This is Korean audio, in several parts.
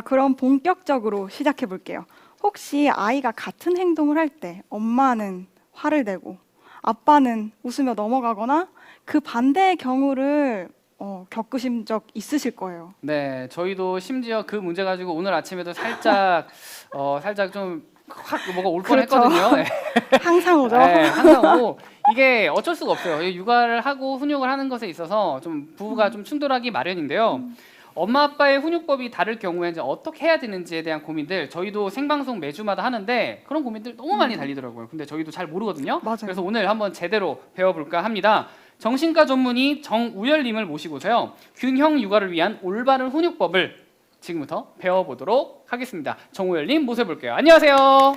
그럼 본격적으로 시작해 볼게요. 혹시 아이가 같은 행동을 할 때 엄마는 화를 내고 아빠는 웃으며 넘어가거나 그 반대의 경우를 겪으신 적 있으실 거예요. 네, 저희도 심지어 그 문제 가지고 오늘 아침에도 살짝 좀 확 뭐가 올 그렇죠. 뻔했거든요. 네. 항상 오죠. 네, 항상 오고 이게 어쩔 수가 없어요. 이 육아를 하고 훈육을 하는 것에 있어서 좀 부부가 좀 충돌하기 마련인데요. 엄마 아빠의 훈육법이 다를 경우에 이제 어떻게 해야 되는지에 대한 고민들 저희도 생방송 매주마다 하는데 그런 고민들 너무 많이 달리더라고요. 근데 저희도 잘 모르거든요. 맞아요. 그래서 오늘 한번 제대로 배워볼까 합니다. 정신과 전문의 정우열님을 모시고서요. 균형 육아를 위한 올바른 훈육법을 지금부터 배워보도록 하겠습니다. 정우열님 모셔볼게요. 안녕하세요.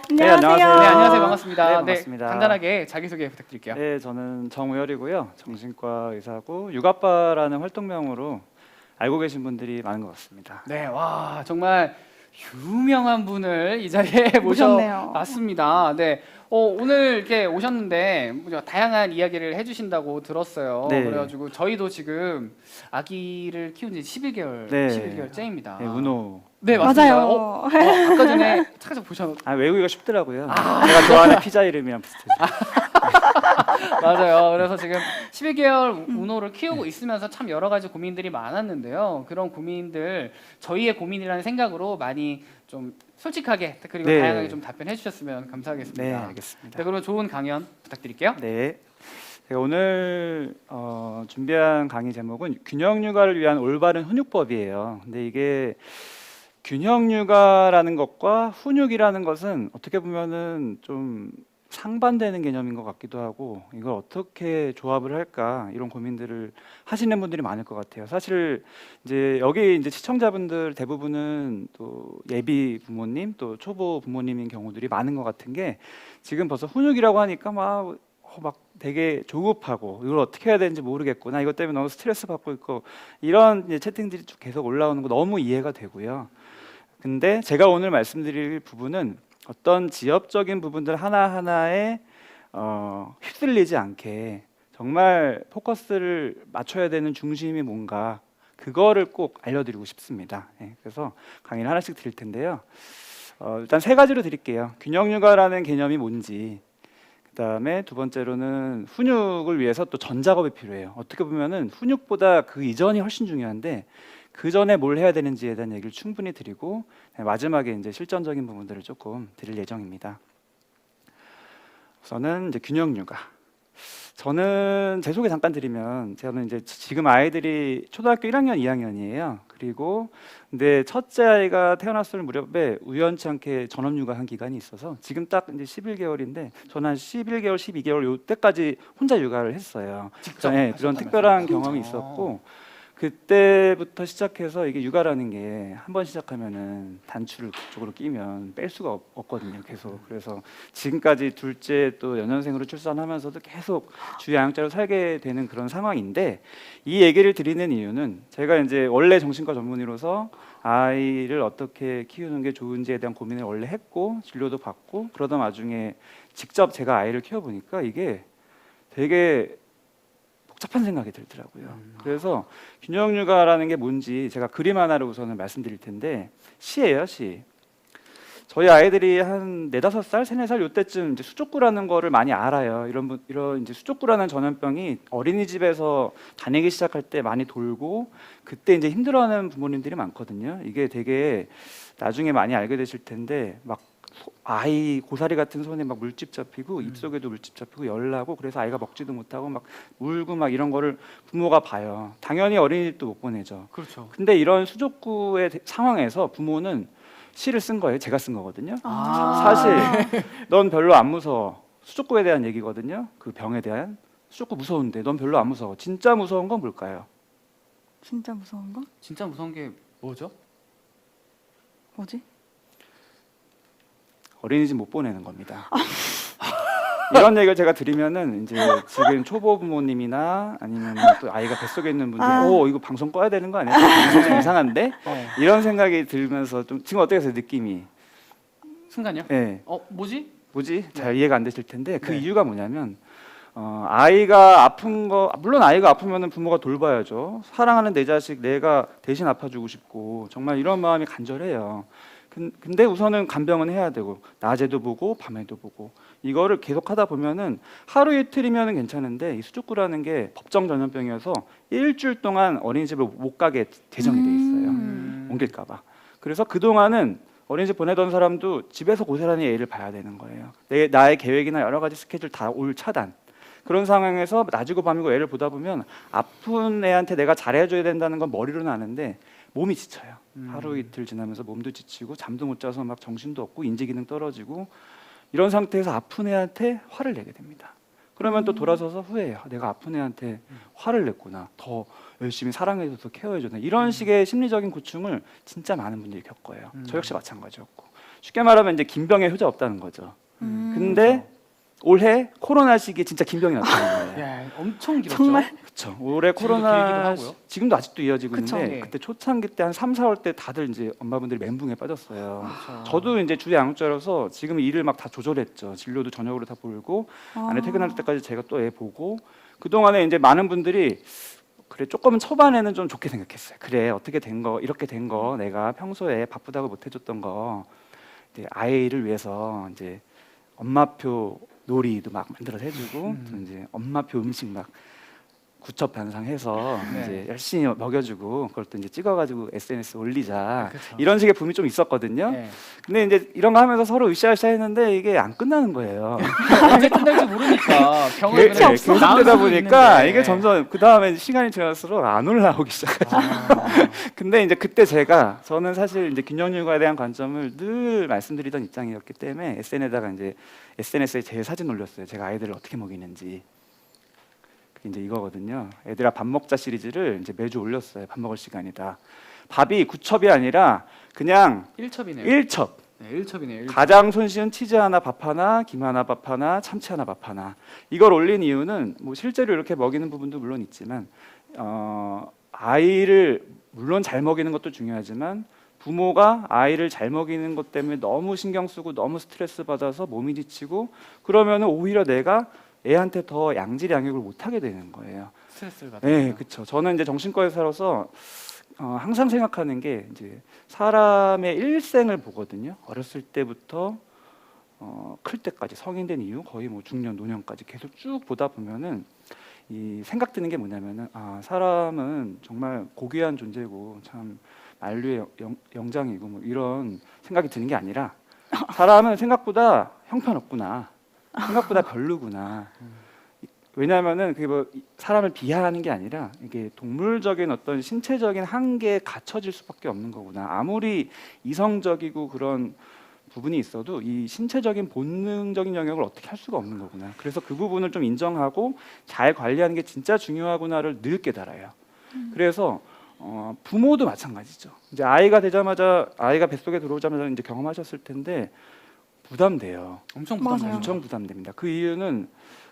안녕하세요. 안녕하세요. 네, 안녕하세요. 반갑습니다. 네, 반갑습니다. 간단하게 자기소개 부탁드릴게요. 네, 저는 정우열이고요. 정신과 의사고 육아빠라는 활동명으로 알고 계신 분들이 많은 것 같습니다. 네, 와 정말 유명한 분을 이 자리에 모셨네요. 모셔봤습니다. 네, 오늘 이렇게 오셨는데 다양한 이야기를 해주신다고 들었어요. 네. 그래가지고 저희도 지금 아기를 키운 지 11개월, 네. 11개월째입니다. 네, 은호. 네, 맞습니다. 맞아요. 아까 전에 찾아서 보셨. 외우기가 쉽더라고요. 제가 좋아하는 피자 이름이랑 비슷해요. 맞아요. 그래서 지금 12개월 운호를 키우고 있으면서 참 여러 가지 고민들이 많았는데요. 그런 고민들 저희의 고민이라는 생각으로 많이 좀 솔직하게 그리고 네. 다양하게 좀 답변해 주셨으면 감사하겠습니다. 네, 알겠습니다. 네, 그러면 좋은 강연 부탁드릴게요. 네, 제가 오늘 준비한 강의 제목은 균형 육아를 위한 올바른 훈육법이에요. 근데 이게 균형 육아라는 것과 훈육이라는 것은 어떻게 보면은 좀 상반되는 개념인 것 같기도 하고 이걸 어떻게 조합을 할까 이런 고민들을 하시는 분들이 많을 것 같아요. 사실 이제 여기 이제 시청자분들 대부분은 또 예비 부모님 또 초보 부모님인 경우들이 많은 것 같은 게 지금 벌써 훈육이라고 하니까 막 되게 조급하고 이걸 어떻게 해야 되는지 모르겠구나 이것 때문에 너무 스트레스 받고 있고 이런 이제 채팅들이 쭉 계속 올라오는 거 너무 이해가 되고요. 근데 제가 오늘 말씀드릴 부분은 어떤 지엽적인 부분들 하나하나에 휩쓸리지 않게 정말 포커스를 맞춰야 되는 중심이 뭔가 그거를 꼭 알려드리고 싶습니다. 그래서 강의를 하나씩 드릴 텐데요. 일단 세 가지로 드릴게요. 균형 육아라는 개념이 뭔지, 그다음에 두 번째로는 훈육을 위해서 또 전작업이 필요해요. 어떻게 보면은 훈육보다 그 이전이 훨씬 중요한데 그 전에 뭘 해야 되는지에 대한 얘기를 충분히 드리고 마지막에 이제 실전적인 부분들을 조금 드릴 예정입니다. 우선은 이제 균형 육아. 저는 제 소개 잠깐 드리면 저는 이제 지금 아이들이 초등학교 1학년, 2학년이에요. 그리고 근데 첫째 아이가 태어났을 무렵에 우연치 않게 전업 육아한 기간이 있어서 지금 딱 이제 11개월인데 저는 한 11개월, 12개월 요때까지 혼자 육아를 했어요. 직접 네, 그런 특별한 경험이 있었고 그때부터 시작해서 이게 육아라는 게 한 번 시작하면은 단추를 그쪽으로 끼면 뺄 수가 없거든요. 계속. 그래서 지금까지 둘째 또 연년생으로 출산하면서도 계속 주양육자로 살게 되는 그런 상황인데 이 얘기를 드리는 이유는 제가 이제 원래 정신과 전문의로서 아이를 어떻게 키우는 게 좋은지에 대한 고민을 원래 했고 진료도 받고 그러던 와중에 직접 제가 아이를 키워보니까 이게 되게 복잡한 생각이 들더라고요. 그래서 균형 육아라는 게 뭔지 제가 그림 하나를 우선은 말씀드릴 텐데 시예요, 시. 저희 아이들이 한 4-5살, 3-4살 요때쯤 이제 수족구라는 거를 많이 알아요. 이런 이제 수족구라는 전염병이 어린이집에서 다니기 시작할 때 많이 돌고 그때 이제 힘들어하는 부모님들이 많거든요. 이게 되게 나중에 많이 알게 되실 텐데 막 아이 고사리 같은 손에 막 물집 잡히고 입속에도 물집 잡히고 열나고 그래서 아이가 먹지도 못하고 막 울고 막 이런 거를 부모가 봐요. 당연히 어린이집도 못 보내죠. 그렇죠. 근데 이런 수족구의 상황에서 부모는 시를 쓴 거예요. 제가 쓴 거거든요. 사실 넌 별로 안 무서워. 수족구에 대한 얘기거든요. 그 병에 대한. 수족구 무서운데 넌 별로 안 무서워. 진짜 무서운 건 뭘까요? 진짜 무서운 거? 진짜 무서운 게 뭐죠? 뭐지? 어린이집 못 보내는 겁니다. 이런 얘기를 제가 드리면은 이제 지금 초보 부모님이나 아니면 또 아이가 뱃속에 있는 분들, 이거 방송 꺼야 되는 거 아니야? 방송 좀 이상한데? 이런 생각이 들면서 좀 지금 어떠세요 느낌이? 순간요? 네. 뭐지? 뭐지? 잘 이해가 안 되실 텐데 그 네. 이유가 뭐냐면 아이가 아픈 거 물론 아이가 아프면은 부모가 돌봐야죠. 사랑하는 내 자식 내가 대신 아파주고 싶고 정말 이런 마음이 간절해요. 근데 우선은 간병은 해야 되고 낮에도 보고 밤에도 보고 이거를 계속 하다 보면은 하루 이틀이면은 괜찮은데 이 수족구라는 게 법정 전염병이어서 일주일 동안 어린이집을 못 가게 제정이 돼 있어요. 옮길까봐. 그래서 그 동안은 어린이집 보내던 사람도 집에서 고스란히 애를 봐야 되는 거예요. 나의 계획이나 여러 가지 스케줄 다 올 차단. 그런 상황에서 낮이고 밤이고 애를 보다 보면 아픈 애한테 내가 잘해줘야 된다는 건 머리로는 아는데 몸이 지쳐요. 하루 이틀 지나면서 몸도 지치고 잠도 못 자서 막 정신도 없고 인지 기능 떨어지고 이런 상태에서 아픈 애한테 화를 내게 됩니다. 그러면 또 돌아서서 후회해요. 내가 아픈 애한테 화를 냈구나. 더 열심히 사랑해줘서 케어해줘야 이런 식의 심리적인 고충을 진짜 많은 분들이 겪어요. 저 역시 마찬가지였고 쉽게 말하면 이제 김병의 효자 없다는 거죠. 근데 올해 코로나 시기에 진짜 김병이 나타난 거예요. 야, 엄청 길었죠. 정말? 그렇죠. 올해 지금도 코로나 길기도 하고요. 지금도 아직도 이어지고 그쵸. 있는데 네. 그때 초창기 때 한 3, 4월 때 다들 이제 엄마분들이 멘붕에 빠졌어요. 그렇죠. 저도 이제 주에 양육자라서 지금 일을 막 다 조절했죠. 진료도 저녁으로 다 보고 아내 퇴근할 때까지 제가 또 애 보고 그 동안에 이제 많은 분들이 그래 조금은 초반에는 좀 좋게 생각했어요. 그래 어떻게 된 거 이렇게 된 거 내가 평소에 바쁘다고 못 해줬던 거 이제 아이를 위해서 이제 엄마표 놀이도 막 만들어서 해주고 또 이제 엄마표 음식 막 구첩반상해서 네. 이제 열심히 먹여주고 그걸 또 이제 찍어가지고 SNS 올리자 그쵸. 이런 식의 붐이 좀 있었거든요. 네. 근데 이제 이런 거 하면서 서로 으쌰으쌰했는데 이게 안 끝나는 거예요. 언제 끝날지 모르니까 병원에 네, 계속 나을 되다 수도 보니까 있는데. 이게 점점 그 다음에 시간이 지날수록 안 올라오기 시작하죠. 근데 이제 그때 저는 사실 이제 균형육아에 대한 관점을 늘 말씀드리던 입장이었기 때문에 SNS에 제 사진 올렸어요. 제가 아이들을 어떻게 먹이는지. 그게 이제 이거거든요. 애들아 밥 먹자 시리즈를 이제 매주 올렸어요. 밥 먹을 시간이다. 밥이 9첩이 아니라 그냥 1첩이네요. 1첩. 네, 1첩이네요. 가장 손쉬운 치즈 하나 밥 하나, 김 하나 밥 하나, 참치 하나 밥 하나. 이걸 올린 이유는 뭐 실제로 이렇게 먹이는 부분도 물론 있지만 아이를 물론 잘 먹이는 것도 중요하지만 부모가 아이를 잘 먹이는 것 때문에 너무 신경 쓰고 너무 스트레스 받아서 몸이 지치고 그러면은 오히려 내가 애한테 더 양질 양육을 못 하게 되는 거예요. 스트레스를 받아요. 네, 그렇죠. 저는 이제 정신과에 살아서 항상 생각하는 게 이제 사람의 일생을 보거든요. 어렸을 때부터 클 때까지 성인 된 이후 거의 뭐 중년 노년까지 계속 쭉 보다 보면은 이 생각 드는 게 뭐냐면은 사람은 정말 고귀한 존재고 참 만류의 영장이고 뭐 이런 생각이 드는 게 아니라 사람은 생각보다 형편없구나. 생각보다 별로구나. 왜냐하면은 그게 뭐 사람을 비하하는 게 아니라 이게 동물적인 어떤 신체적인 한계에 갇혀질 수밖에 없는 거구나. 아무리 이성적이고 그런 부분이 있어도 이 신체적인 본능적인 영역을 어떻게 할 수가 없는 거구나. 그래서 그 부분을 좀 인정하고 잘 관리하는 게 진짜 중요하구나를 늘 깨달아요. 그래서 부모도 마찬가지죠. 이제 아이가 뱃속에 들어오자마자 이제 경험하셨을 텐데 부담돼요. 엄청 맞아요. 부담돼요. 엄청 부담됩니다. 그 이유는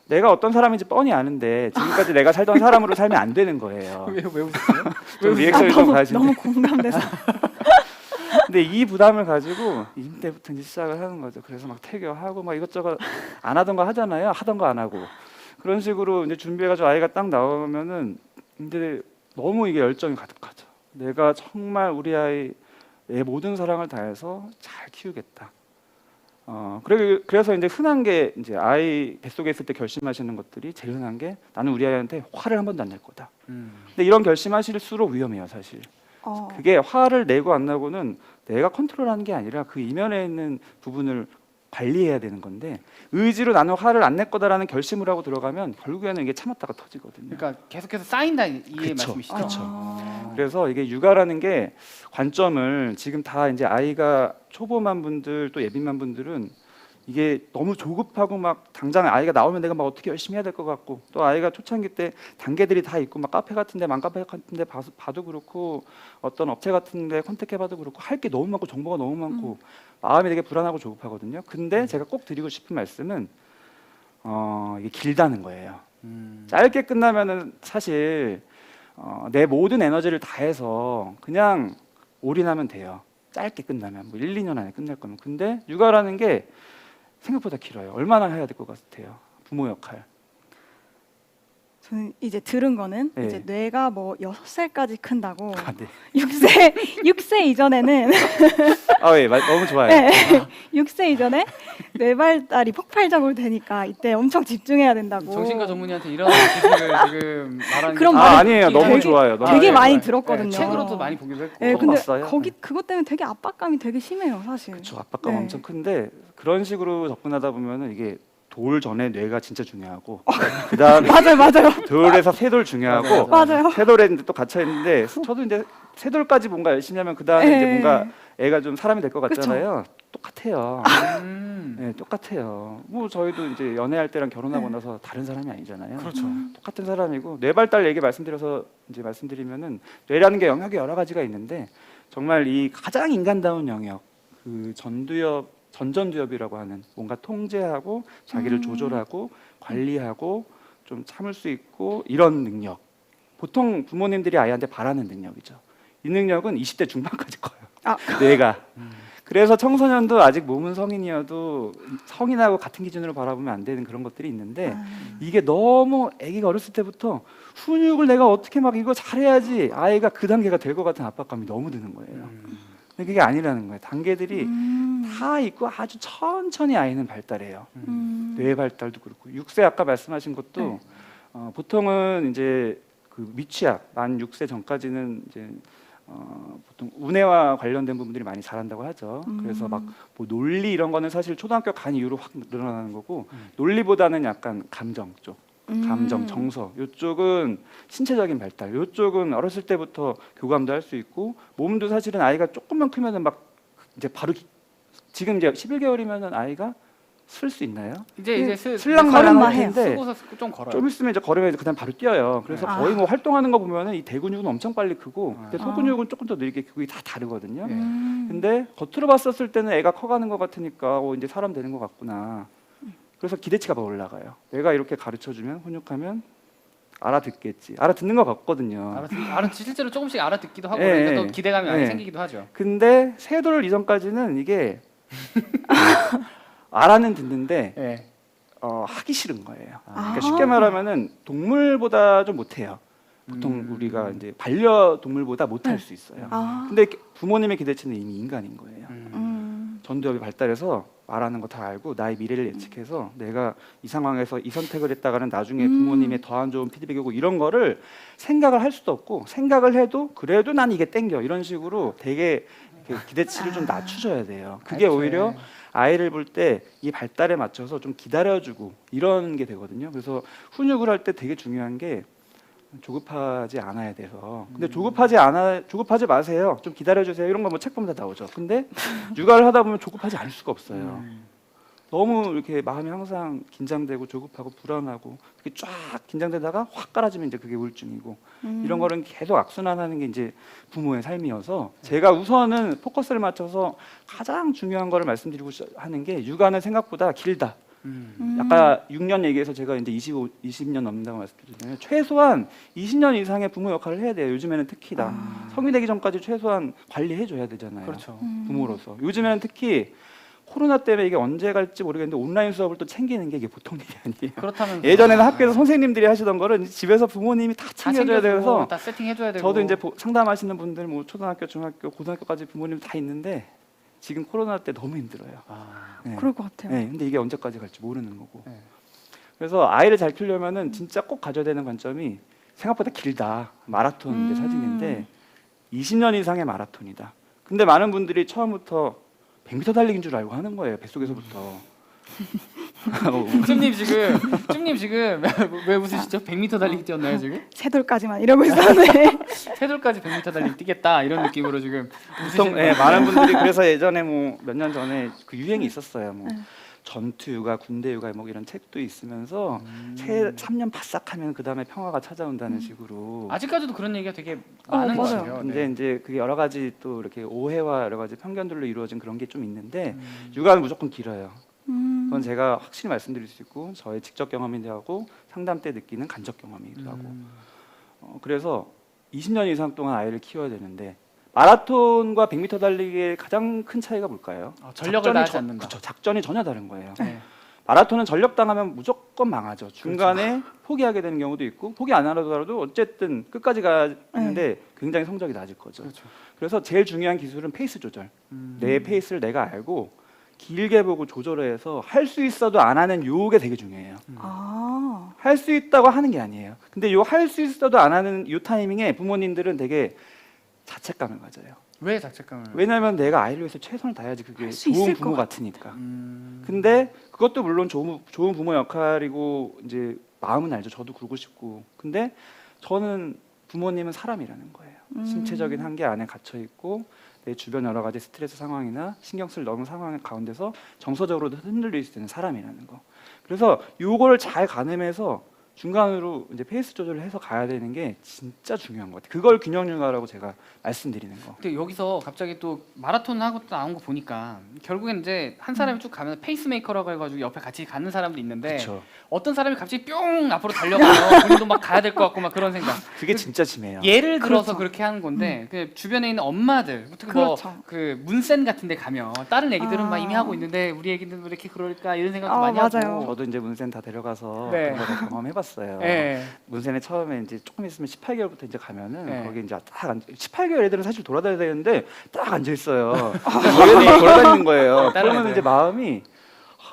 내가 어떤 사람인지 뻔히 아는데 지금까지 내가 살던 사람으로 살면 안 되는 거예요. 왜 웃으세요? 좀 리액션이 좀 가시네. 너무 공감돼서. 근데 이 부담을 가지고 임 때부터 이제 시작을 하는 거죠. 그래서 막 태교하고 막 이것저것 안 하던 거 하잖아요. 하던 거 안 하고 그런 식으로 이제 준비해가지고 아이가 딱 나오면은 이제 너무 이게 열정이 가득하죠. 내가 정말 우리 아이의 모든 사랑을 다해서 잘 키우겠다. 그래서 이제 흔한 게 이제 아이 뱃속에 있을 때 결심하시는 것들이 제일 흔한 게 나는 우리 아이한테 화를 한 번도 안 낼 거다. 근데 이런 결심하실수록 위험해요, 사실. 그게 화를 내고 안 나고는 내가 컨트롤하는 게 아니라 그 이면에 있는 부분을 관리해야 되는 건데 의지로 나는 화를 안 낼 거다라는 결심을 하고 들어가면 결국에는 이게 참았다가 터지거든요. 그러니까 계속해서 쌓인다 이 그쵸, 말씀이시죠? 그쵸. 그래서 이게 육아라는 게 관점을 지금 다 이제 아이가 초보만 분들 또 예빈만 분들은 이게 너무 조급하고 막 당장 아이가 나오면 내가 막 어떻게 열심히 해야 될 것 같고 또 아이가 초창기 때 단계들이 다 있고 막 카페 같은데 맘카페 같은데 봐도 그렇고 어떤 업체 같은데 컨택해봐도 그렇고 할 게 너무 많고 정보가 너무 많고 마음이 되게 불안하고 조급하거든요. 근데 제가 꼭 드리고 싶은 말씀은 이게 길다는 거예요. 짧게 끝나면은 사실 내 모든 에너지를 다해서 그냥 올인하면 돼요. 짧게 끝나면 뭐 1, 2년 안에 끝날 거면. 근데 육아라는 게 생각보다 길어요. 얼마나 해야 될 것 같아요? 부모 역할. 저는 이제 들은 거는 네. 이제 뇌가 뭐 6살까지 큰다고. 아, 네. 6세 이전에는 예, 너무 좋아요. 네. 6세 이전에 뇌 발달이 폭발적으로 되니까 이때 엄청 집중해야 된다고. 정신과 전문의한테 이런 지식을 지금 말하는 그런 게 말을 아니에요. 너무 되게- 좋아요. 너무 되게 좋아요. 많이 들었거든요. 책으로도 많이 보기도 했고. 네, 그거 근데 봤어요? 그것 때문에 되게 압박감이 되게 심해요, 사실. 그렇죠. 압박감 네. 엄청 큰데 그런 식으로 접근하다 보면은 이게 돌 전에 뇌가 진짜 중요하고 그다음에 맞아요. 돌에서 세돌 중요하고 맞아요. 세돌에 이제 또 갇혀 있는데 저도 이제 세돌까지 뭔가 열심히 하면 그다음에 네. 이제 뭔가 애가 좀 사람이 될 것 같잖아요. 똑같아요. 네, 똑같아요. 뭐 저희도 이제 연애할 때랑 결혼하고 나서 다른 사람이 아니잖아요. 그렇죠. 똑같은 사람이고 뇌 발달 얘기 말씀드려서 이제 말씀드리면은 뇌라는 게 영역이 여러 가지가 있는데 정말 이 가장 인간다운 영역 그 전전두엽이라고 하는 뭔가 통제하고 자기를 조절하고 관리하고 좀 참을 수 있고 이런 능력 보통 부모님들이 아이한테 바라는 능력이죠. 이 능력은 20대 중반까지 커요. 아. 뇌가. 그래서 청소년도 아직 몸은 성인이어도 성인하고 같은 기준으로 바라보면 안 되는 그런 것들이 있는데 이게 너무 아기가 어렸을 때부터 훈육을 내가 어떻게 막 이거 잘해야지 아이가 그 단계가 될 것 같은 압박감이 너무 드는 거예요. 근데 그게 아니라는 거예요. 단계들이 다 있고 아주 천천히 아이는 발달해요. 뇌 발달도 그렇고 6세 아까 말씀하신 것도 보통은 이제 그 미취학 만 6세 전까지는 이제 보통 우뇌와 관련된 부분들이 많이 자란다고 하죠. 그래서 막 뭐 논리 이런 거는 사실 초등학교 간 이후로 확 늘어나는 거고 논리보다는 약간 감정 쪽, 감정, 정서 이쪽은 신체적인 발달, 이쪽은 어렸을 때부터 교감도 할 수 있고 몸도 사실은 아이가 조금만 크면은 막 이제 바로 지금 이제 11개월이면은 아이가 쓸 수 있나요? 이제 슬랑말랑 걸음마 할 해요. 텐데 쓰고서 좀 걸어요. 좀 있으면 이제 걸으면 그다음 바로 뛰어요. 그래서 네. 거의 뭐 활동하는 거 보면은 이 대근육은 엄청 빨리 크고 아. 근데 소근육은 조금 더 느리게 크고 이게 다 다르거든요. 네. 근데 겉으로 봤었을 때는 애가 커가는 것 같으니까 이제 사람 되는 것 같구나. 그래서 기대치가 더 올라가요. 내가 이렇게 가르쳐주면 훈육하면 알아듣겠지. 알아듣는 것 같거든요. 실제로 조금씩 알아듣기도 하고 예, 그러니까 예. 또 기대감이 많이 예. 생기기도 하죠. 근데 세 돌 이전까지는 이게 알아는 듣는데 예. 하기 싫은 거예요. 아. 그러니까 쉽게 말하면은 동물보다 좀 못해요. 보통 우리가 이제 반려동물보다 못할 수 있어요. 아. 근데 부모님의 기대치는 이미 인간인 거예요. 음. 전두엽이 발달해서 말하는 거 다 알고 나의 미래를 예측해서 내가 이 상황에서 이 선택을 했다가는 나중에 부모님의 더 안 좋은 피드백이 오고 이런 거를 생각을 할 수도 없고 생각을 해도 그래도 난 이게 땡겨 이런 식으로 되게 이렇게 기대치를 좀 낮춰줘야 돼요. 그게 그렇죠. 오히려 아이를 볼 때 이 발달에 맞춰서 좀 기다려주고 이런 게 되거든요. 그래서 훈육을 할 때 되게 중요한 게 조급하지 않아야 돼서 근데 조급하지 마세요. 좀 기다려주세요. 이런 거 뭐 책 보면 다 나오죠. 근데 육아를 하다 보면 조급하지 않을 수가 없어요. 너무 이렇게 마음이 항상 긴장되고 조급하고 불안하고 이렇게 쫙 긴장되다가 확 깔아지면 이제 그게 우울증이고 이런 거는 계속 악순환하는 게 이제 부모의 삶이어서 제가 우선은 포커스를 맞춰서 가장 중요한 거를 말씀드리고 하는 게 육아는 생각보다 길다. 아까 6년 얘기해서 제가 이제 20년 넘는다고 말씀드렸잖아요. 최소한 20년 이상의 부모 역할을 해야 돼요. 요즘에는 특히 다 성인 되기 전까지 최소한 관리해 줘야 되잖아요. 그렇죠. 부모로서. 요즘에는 특히 코로나 때문에 이게 언제 갈지 모르겠는데 온라인 수업을 또 챙기는 게 이게 보통 일이 아니에요. 그렇다면 예전에는 학교에서 선생님들이 하시던 거를 집에서 부모님이 다 다 챙겨줘야 돼서 다 세팅해줘야 되고. 저도 이제 상담하시는 분들 뭐 초등학교, 중학교, 고등학교까지 부모님 다 있는데 지금 코로나 때 너무 힘들어요. 네. 그럴 것 같아요. 네, 근데 이게 언제까지 갈지 모르는 거고. 네. 그래서 아이를 잘 키우려면은 진짜 꼭 가져야 되는 관점이 생각보다 길다. 마라톤 사진인데 20년 이상의 마라톤이다. 근데 많은 분들이 처음부터 100m 달리기인 줄 알고 하는 거예요. 뱃속에서부터. 쭈님 지금 왜 웃으시죠? 100m 달리기 뛰었나요 지금? 세돌까지만 이러고 있었는데. 세돌까지 100m 달리기 뛰겠다 이런 느낌으로 지금 보통 많은 분들이 그래서 예전에 뭐 몇 년 전에 그 유행이 있었어요. 뭐 전투 육아, 군대 육아 뭐 이런 책도 있으면서 3년 바싹하면 그 다음에 평화가 찾아온다는 식으로. 아직까지도 그런 얘기가 되게 많은 것 맞아요. 같아요. 근데 네. 이제 그게 여러 가지 또 이렇게 오해와 여러 가지 편견들로 이루어진 그런 게 좀 있는데 육아는 무조건 길어요. 그건 제가 확실히 말씀드릴 수 있고 저의 직접 경험이기도 하고 상담 때 느끼는 간접 경험이기도 하고 그래서 20년 이상 동안 아이를 키워야 되는데 마라톤과 100m 달리기의 가장 큰 차이가 뭘까요? 전력을 다하지 않는다. 그렇죠. 작전이 전혀 다른 거예요. 네. 마라톤은 전력당하면 무조건 망하죠. 중간에 포기하게 되는 경우도 있고 포기 안 하더라도 어쨌든 끝까지 가는데 굉장히 성적이 낮을 거죠. 그렇죠. 그래서 제일 중요한 기술은 페이스 조절. 내 페이스를 내가 알고 길게 보고 조절해서 할 수 있어도 안 하는 요게 되게 중요해요. 아, 할 수 있다고 하는 게 아니에요. 근데 요 할 수 있어도 안 하는 요 타이밍에 부모님들은 되게 자책감을 가져요. 왜 자책감을? 왜냐하면 내가 아이를 위해서 최선을 다해야지 그게 할수 좋은 있을 부모 것 같으니까. 근데 그것도 물론 좋은 부모 역할이고 이제 마음은 알죠. 저도 그러고 싶고. 근데 저는 부모님은 사람이라는 거예요. 신체적인 한계 안에 갇혀 있고 내 주변 여러 가지 스트레스 상황이나 신경 쓸 너무 상황 가운데서 정서적으로도 흔들릴 수 있는 사람이라는 거. 그래서 요거를 잘 가늠해서 중간으로 이제 페이스 조절을 해서 가야 되는 게 진짜 중요한 것 같아요. 그걸 균형 육아라고 제가 말씀드리는 거. 근데 여기서 갑자기 또 마라톤 하고 또 나온 거 보니까 결국엔 이제 한 사람이 쭉 가면 페이스메이커라고 해가지고 옆에 같이 가는 사람도 있는데 그렇죠. 어떤 사람이 갑자기 뿅 앞으로 달려가요. 본인도 막 가야 될 것 같고 막 그런 생각. 그게 진짜 심해요. 예를 들어서 그렇죠. 그렇게 하는 건데 그 주변에 있는 엄마들, 특히 뭐 그렇죠. 그 문센 같은데 가면 다른 애기들은 막 이미 아. 하고 있는데 우리 애기는 왜 이렇게 그럴까 이런 생각도 아, 많이 맞아요. 하고. 저도 이제 문센 다 데려가서 네. 그거를 경험해봤어요. 예. 문센에 처음에 이제 조금 있으면 18개월부터 이제 가면은 네. 거기 이제 딱 18개월 애들은 사실 돌아다녀야 되는데 딱 앉아 있어요. 저희는 돌아다니는 거예요. 다른 그러면 애들. 이제 마음이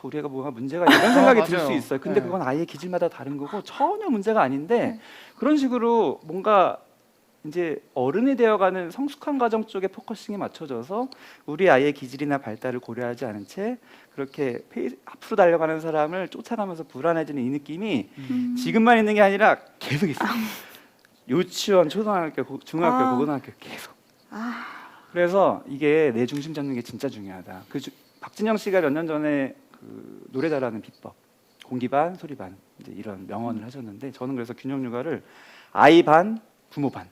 우리가 뭐가 문제가 있나 이런 생각이 들 맞아요. 수 있어요. 근데 네. 그건 아이의 기질마다 다른 거고 전혀 문제가 아닌데 그런 식으로 뭔가 이제 어른이 되어가는 성숙한 과정 쪽에 포커싱이 맞춰져서 우리 아이의 기질이나 발달을 고려하지 않은 채 그렇게 앞으로 달려가는 사람을 쫓아가면서 불안해지는 이 느낌이 지금만 있는 게 아니라 계속 있어요. 유치원, 초등학교, 중학교, 아. 고등학교 계속. 아, 그래서 이게 내 중심 잡는 게 진짜 중요하다. 박진영 씨가 몇 년 전에 그 노래 잘하는 비법, 공기 반, 소리 반 이제 이런 명언을 하셨는데 저는 그래서 균형 육아를 아이 반, 부모 반.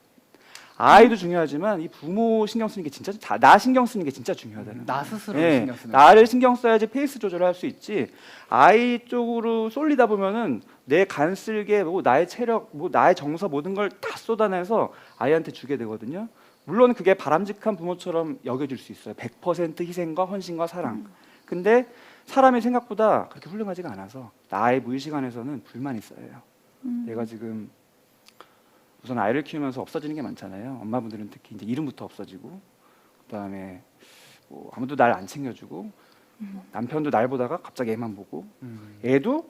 아이도 중요하지만 이 부모 신경 쓰는 게 진짜 나 신경 쓰는 게 진짜 중요하다는 나 거예요. 스스로 예, 신경 쓰는. 나를 신경 써야지 페이스 조절을 할 수 있지. 아이 쪽으로 쏠리다 보면은 내 간쓸게, 뭐 나의 체력, 뭐 나의 정서 모든 걸 다 쏟아내서 아이한테 주게 되거든요. 물론 그게 바람직한 부모처럼 여겨질 수 있어요. 100% 희생과 헌신과 사랑. 근데 사람이 생각보다 그렇게 훌륭하지가 않아서 나의 무의식 안에서는 불만이 쌓여요. 내가 지금 우선 아이를 키우면서 없어지는 게 많잖아요. 엄마분들은 특히 이제 이름부터 없어지고, 그다음에 뭐 아무도 날 안 챙겨주고, 남편도 날 보다가 갑자기 애만 보고, 애도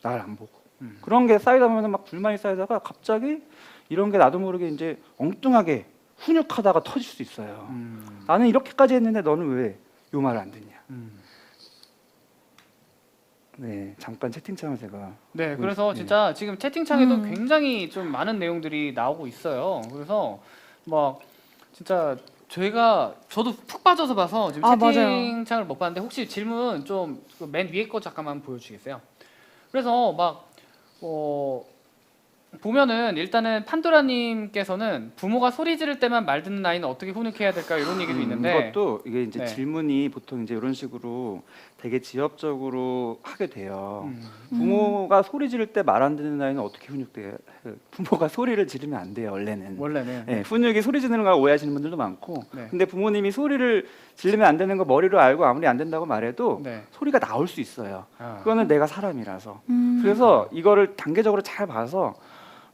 날 안 보고, 그런 게 쌓이다 보면 막 불만이 쌓이다가 갑자기 이런 게 나도 모르게 이제 엉뚱하게 훈육하다가 터질 수 있어요. 나는 이렇게까지 했는데 너는 왜 요 말을 안 듣냐? 네, 잠깐 채팅창을 제가 네, 그래서 네. 진짜 지금 채팅창에도 굉장히 좀 많은 내용들이 나오고 있어요. 그래서 막 진짜 저도 푹 빠져서 봐서 지금 아, 맞아요. 채팅창을 못 봤는데 혹시 질문 좀 맨 위에 거 잠깐만 보여주시겠어요? 그래서 막 보면은 일단은 판도라님께서는 부모가 소리 지를 때만 말 듣는 아이는 어떻게 훈육해야 될까 이런 얘기도 있는데 이것도 이게 이제 네. 질문이 보통 이제 이런 식으로 되게 지엽적으로 하게 돼요. 음. 부모가 소리 지를 때 말 안 듣는 아이는 어떻게 훈육돼요? 부모가 소리를 지르면 안 돼요, 원래는. 원래는 네, 훈육이 소리 지르는 걸 오해하시는 분들도 많고, 네. 근데 부모님이 소리를 지르면 안 되는 거 머리로 알고 아무리 안 된다고 말해도 네. 소리가 나올 수 있어요. 아. 그거는 내가 사람이라서. 그래서 이거를 단계적으로 잘 봐서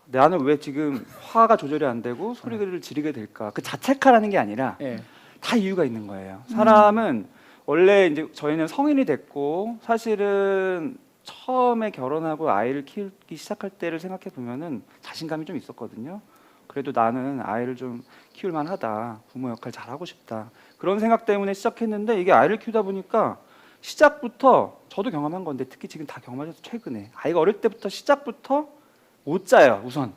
나는 왜 지금 화가 조절이 안 되고 소리를 지르게 될까? 그 자책하라는 게 아니라 예. 다 이유가 있는 거예요. 사람은 원래 이제 저희는 성인이 됐고 사실은 처음에 결혼하고 아이를 키우기 시작할 때를 생각해 보면은 자신감이 좀 있었거든요. 그래도 나는 아이를 좀 키울 만하다. 부모 역할 잘하고 싶다. 그런 생각 때문에 시작했는데 이게 아이를 키우다 보니까 시작부터 저도 경험한 건데 특히 지금 다 경험하셔서 최근에 아이가 어릴 때부터 시작부터 못 자요. 우선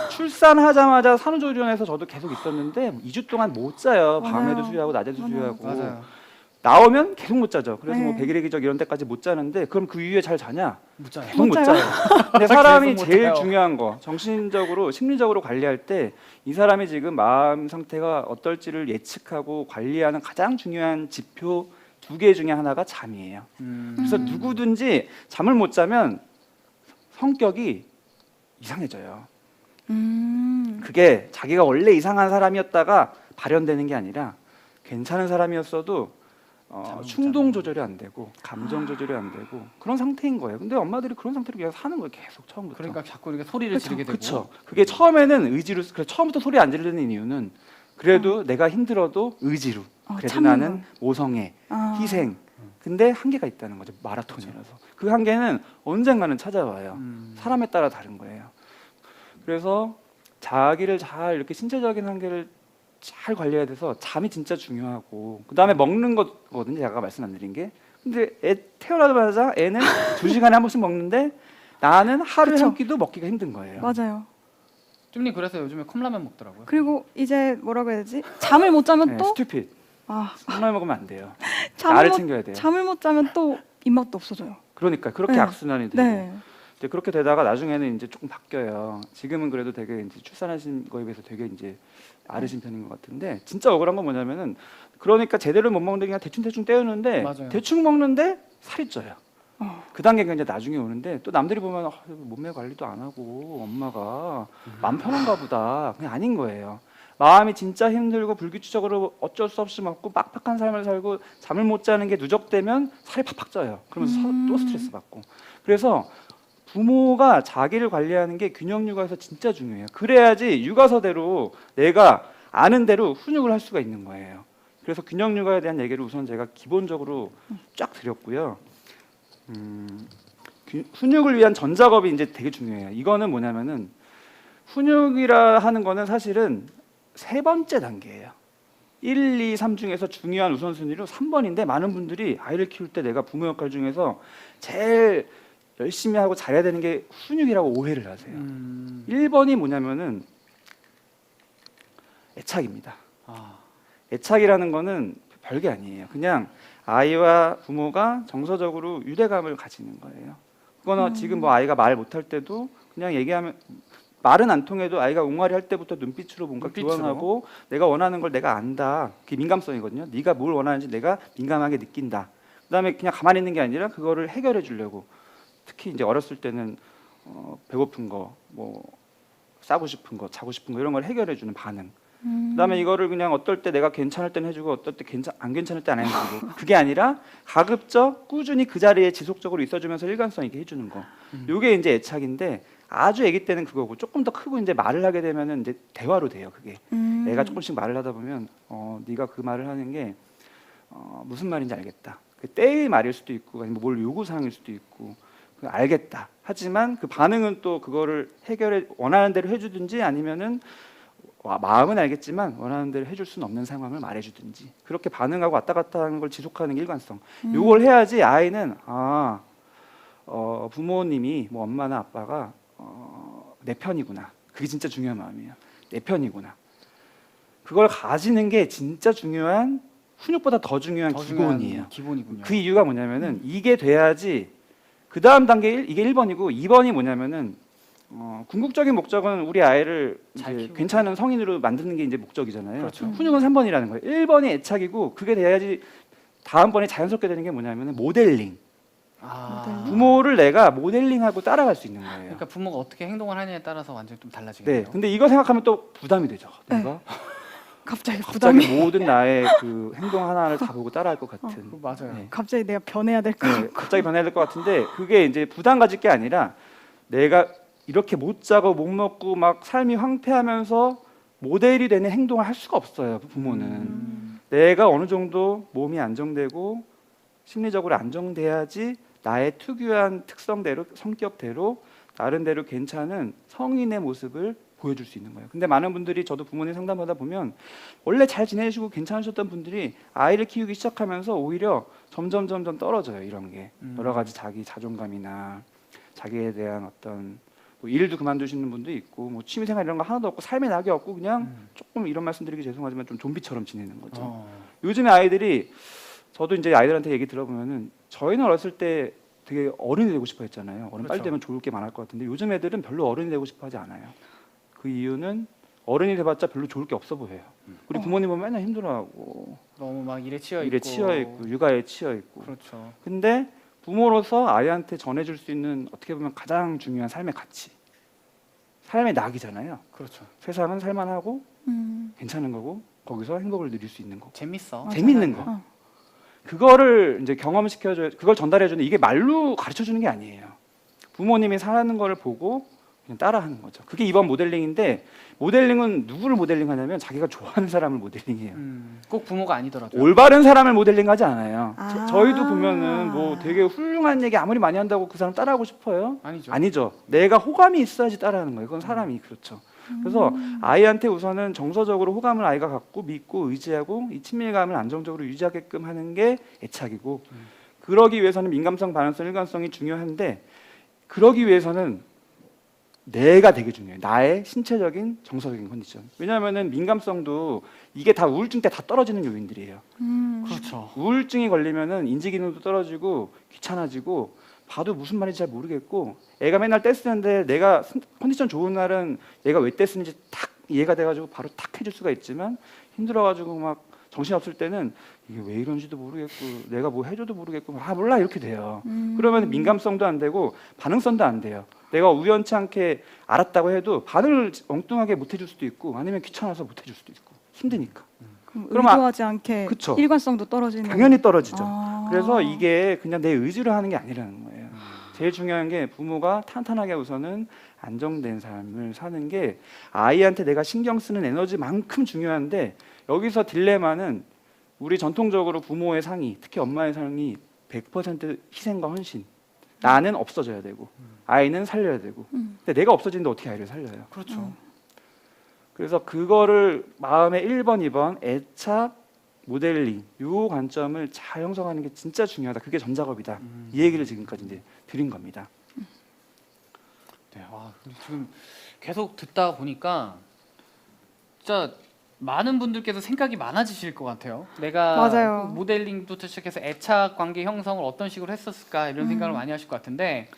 출산하자마자 산후조리원에서 저도 계속 있었는데 2주 동안 못 자요. 맞아요. 밤에도 수유하고 낮에도 맞아요. 수유하고 맞아요. 나오면 계속 못 자죠. 그래서 네. 뭐 백일의 기적 이런 데까지 못 자는데 그럼 그 이후에 잘 자냐? 못 자요. 계속 못 못 자요. 근데 사람이 계속 못 제일 자요. 중요한 거 정신적으로 심리적으로 관리할 때 이 사람이 지금 마음 상태가 어떨지를 예측하고 관리하는 가장 중요한 지표 2개 중에 하나가 잠이에요. 그래서 누구든지 잠을 못 자면 성격이 이상해져요. 그게 자기가 원래 이상한 사람이었다가 발현되는 게 아니라 괜찮은 사람이었어도 잠을 못 충동 자는. 조절이 안 되고 감정 조절이 안 되고 그런 상태인 거예요. 근데 엄마들이 그런 상태로 계속 사는 거예요. 계속 처음부터. 그러니까 자꾸 이렇게 소리를 지르게 되고. 그렇죠. 그게 처음에는 의지로 그래서 처음부터 소리 안 지르는 이유는 그래도 내가 힘들어도 의지로. 그래도 참는 나는 거. 모성애, 아. 희생. 근데 한계가 있다는 거죠. 마라톤이라서. 그 한계는 언젠가는 찾아와요. 사람에 따라 다른 거예요. 그래서 자기를 잘 이렇게 신체적인 한계를 잘 관리해야 돼서 잠이 진짜 중요하고 그다음에 먹는 거거든요. 제가 말씀 안 드린 게. 근데 애 태어나자마자 애는 2시간에 한 번씩 먹는데 나는 하루에 그쵸. 한 끼도 먹기가 힘든 거예요. 맞아요. 쭈님 그래서 요즘에 컵라면 먹더라고요. 그리고 이제 뭐라고 해야 되지? 잠을 못 자면 네, 또 스튜핏. 아, 정말 먹으면 안 돼요. 잠을 나를 못 챙겨야 돼요. 잠을 못 자면 또 입맛도 없어져요. 그러니까 그렇게 네. 악순환이 되고 네. 이제 그렇게 되다가 나중에는 이제 조금 바뀌어요. 지금은 그래도 되게 이제 출산하신 거에 비해서 되게 이제 아르신 편인 것 같은데 진짜 억울한 건 뭐냐면은 그러니까 제대로 못 먹는데 그냥 대충 때우는데 맞아요. 대충 먹는데 살이 쪄요. 어. 그 단계가 이제 나중에 오는데 또 남들이 보면 몸매 관리도 안 하고 엄마가 마음 편한가 보다 그냥 아닌 거예요. 마음이 진짜 힘들고 불규칙적으로 어쩔 수 없이 먹고 빡빡한 삶을 살고 잠을 못 자는 게 누적되면 살이 팍팍 쪄요. 그러면서 또 스트레스 받고. 그래서 부모가 자기를 관리하는 게 균형 육아에서 진짜 중요해요. 그래야지 육아서대로 내가 아는 대로 훈육을 할 수가 있는 거예요. 그래서 균형 육아에 대한 얘기를 우선 제가 기본적으로 쫙 드렸고요. 훈육을 위한 전 작업이 이제 되게 중요해요. 이거는 뭐냐면은 훈육이라 하는 거는 사실은 세 번째 단계예요. 1, 2, 3 중에서 중요한 우선순위로 3번인데 많은 분들이 아이를 키울 때 내가 부모 역할 중에서 제일 열심히 하고 잘해야 되는 게 훈육이라고 오해를 하세요. 1번이 뭐냐면은 애착입니다. 아, 애착이라는 거는 별게 아니에요. 그냥 아이와 부모가 정서적으로 유대감을 가지는 거예요. 그거는 지금 뭐 아이가 말 못할 때도 그냥 얘기하면 말은 안 통해도 아이가 옹알이 할 때부터 눈빛으로 뭔가 눈빛으로. 교환하고 내가 원하는 걸 내가 안다. 그게 민감성이거든요. 네가 뭘 원하는지 내가 민감하게 느낀다. 그다음에 그냥 가만히 있는 게 아니라 그거를 해결해 주려고. 특히 이제 어렸을 때는 배고픈 거, 뭐 싸고 싶은 거, 자고 싶은 거 이런 걸 해결해 주는 반응. 그다음에 이거를 그냥 어떨 때 내가 괜찮을 때는 해주고 어떨 때 안 괜찮을 때 안 해주고 그게 아니라 가급적 꾸준히 그 자리에 지속적으로 있어주면서 일관성 있게 해주는 거. 이게 이제 애착인데 아주 아기 때는 그거고 조금 더 크고 이제 말을 하게 되면은 이제 대화로 돼요. 그게 애가 조금씩 말을 하다 보면 네가 그 말을 하는 게 무슨 말인지 알겠다. 그 때의 말일 수도 있고 아니면 뭘 요구 사항일 수도 있고 알겠다. 하지만 그 반응은 또 그거를 해결해 원하는 대로 해주든지 아니면은 마음은 알겠지만 원하는 대로 해줄 수는 없는 상황을 말해주든지 그렇게 반응하고 왔다 갔다 하는 걸 지속하는 게 일관성. 이걸 해야지 아이는 부모님이 뭐 엄마나 아빠가 내 편이구나. 그게 진짜 중요한 마음이에요. 내 편이구나. 그걸 가지는 게 진짜 중요한 훈육보다 더 중요한 기본이에요. 기본이군요. 그 이유가 뭐냐면은 이게 돼야지 그 다음 단계 이게 1번이고 2번이 뭐냐면은 궁극적인 목적은 우리 아이를 잘 이제 키우고. 괜찮은 성인으로 만드는 게 이제 목적이잖아요. 그렇죠. 훈육은 3번이라는 거예요. 1번이 애착이고 그게 돼야지 다음번에 자연스럽게 되는 게 뭐냐면은 모델링. 아, 부모를 내가 모델링하고 따라갈 수 있는 거예요. 그러니까 부모가 어떻게 행동을 하냐에 따라서 완전 좀 네. 달라지겠네요. 근데 이거 생각하면 또 부담이 되죠. 네. 내가 갑자기 부담이 갑자기 모든 나의 그 행동 하나를 다 보고 따라할 것 같은. 그거 맞아요. 네. 갑자기 내가 변해야 될 거. 네, 갑자기 변해야 될 것 같은데 그게 이제 부담 가질 게 아니라 내가 이렇게 못 자고 못 먹고 막 삶이 황폐하면서 모델이 되는 행동을 할 수가 없어요. 부모는 내가 어느 정도 몸이 안정되고 심리적으로 안정돼야지 나의 특유한 특성대로 성격대로 나름대로 괜찮은 성인의 모습을 보여줄 수 있는 거예요. 근데 많은 분들이 저도 부모님 상담하다 보면 원래 잘 지내시고 괜찮으셨던 분들이 아이를 키우기 시작하면서 오히려 점점 떨어져요. 이런 게 여러 가지 자기 자존감이나 자기에 대한 어떤 뭐 일도 그만두시는 분도 있고 뭐 취미생활 이런 거 하나도 없고 삶에 낙이 없고 그냥 조금 이런 말씀드리기 죄송하지만 좀 좀비처럼 지내는 거죠. 요즘에 아이들이 저도 이제 아이들한테 얘기 들어보면은 저희는 어렸을 때 되게 어른이 되고 싶어 했잖아요. 어른 빨리 그렇죠. 되면 좋을 게 많을 것 같은데 요즘 애들은 별로 어른이 되고 싶어 하지 않아요. 그 이유는 어른이 돼봤자 별로 좋을 게 없어 보여요. 우리 부모님 보면 맨날 힘들어하고 너무 막 일에 치여 있고. 일에 치여 있고 육아에 치여 있고. 그렇죠. 근데 부모로서 아이한테 전해줄 수 있는 어떻게 보면 가장 중요한 삶의 가치, 삶의 낙이잖아요. 그렇죠. 세상은 살만하고 괜찮은 거고 거기서 행복을 누릴 수 있는 거고 재밌어. 맞아. 재밌는 거. 그거를 이제 경험시켜줘야, 그걸 전달해주는, 이게 말로 가르쳐주는 게 아니에요. 부모님이 사는 거를 보고 그냥 따라하는 거죠. 그게 이번 모델링인데, 모델링은 누구를 모델링하냐면 자기가 좋아하는 사람을 모델링해요. 꼭 부모가 아니더라도. 올바른 사람을 모델링하지 않아요. 아. 저희도 보면은 뭐 되게 훌륭한 얘기 아무리 많이 한다고 그 사람 따라하고 싶어요? 아니죠. 아니죠. 내가 호감이 있어야지 따라하는 거예요. 그건 사람이 그렇죠. 그래서 아이한테 우선은 정서적으로 호감을 아이가 갖고 믿고 의지하고 이 친밀감을 안정적으로 유지하게끔 하는 게 애착이고, 그러기 위해서는 민감성, 반응성, 일관성이 중요한데, 그러기 위해서는 내가 되게 중요해요. 나의 신체적인 정서적인 컨디션. 왜냐하면은 민감성도 이게 다 우울증 때 다 떨어지는 요인들이에요. 그렇죠. 우울증이 걸리면은 인지 기능도 떨어지고 귀찮아지고 봐도 무슨 말인지 잘 모르겠고, 애가 맨날 떼쓰는데 내가 컨디션 좋은 날은 얘가 왜 떼쓰는지 탁 이해가 돼가지고 바로 탁 해줄 수가 있지만, 힘들어가지고 막 정신없을 때는 이게 왜 이런지도 모르겠고 내가 뭐 해줘도 모르겠고 아 몰라 이렇게 돼요. 그러면 민감성도 안 되고 반응성도 안 돼요. 내가 우연치 않게 알았다고 해도 반응을 엉뚱하게 못 해줄 수도 있고, 아니면 귀찮아서 못 해줄 수도 있고 힘드니까. 그럼 그럼 의도하지 않게 그쵸. 일관성도 떨어지는. 당연히 떨어지죠. 아. 그래서 이게 그냥 내 의지로 하는 게 아니라는 거예요. 제일 중요한 게 부모가 탄탄하게 우선은 안정된 삶을 사는 게 아이한테 내가 신경 쓰는 에너지만큼 중요한데, 여기서 딜레마는 우리 전통적으로 부모의 상이, 특히 엄마의 상이 100% 희생과 헌신. 나는 없어져야 되고 아이는 살려야 되고. 근데 내가 없어지는데 어떻게 아이를 살려요? 그렇죠. 그래서 그거를 마음의 1번, 2번 애착, 모델링 요 관점을 잘 형성하는 게 진짜 중요하다. 그게 전작업이다. 이 얘기를 지금까지 이제 드린 겁니다. 네, 와, 지금 계속 듣다 보니까 진짜 많은 분들께서 생각이 많아지실 것 같아요. 내가 맞아요. 모델링부터 시작해서 애착 관계 형성을 어떤 식으로 했었을까 이런 생각을 많이 하실 것 같은데,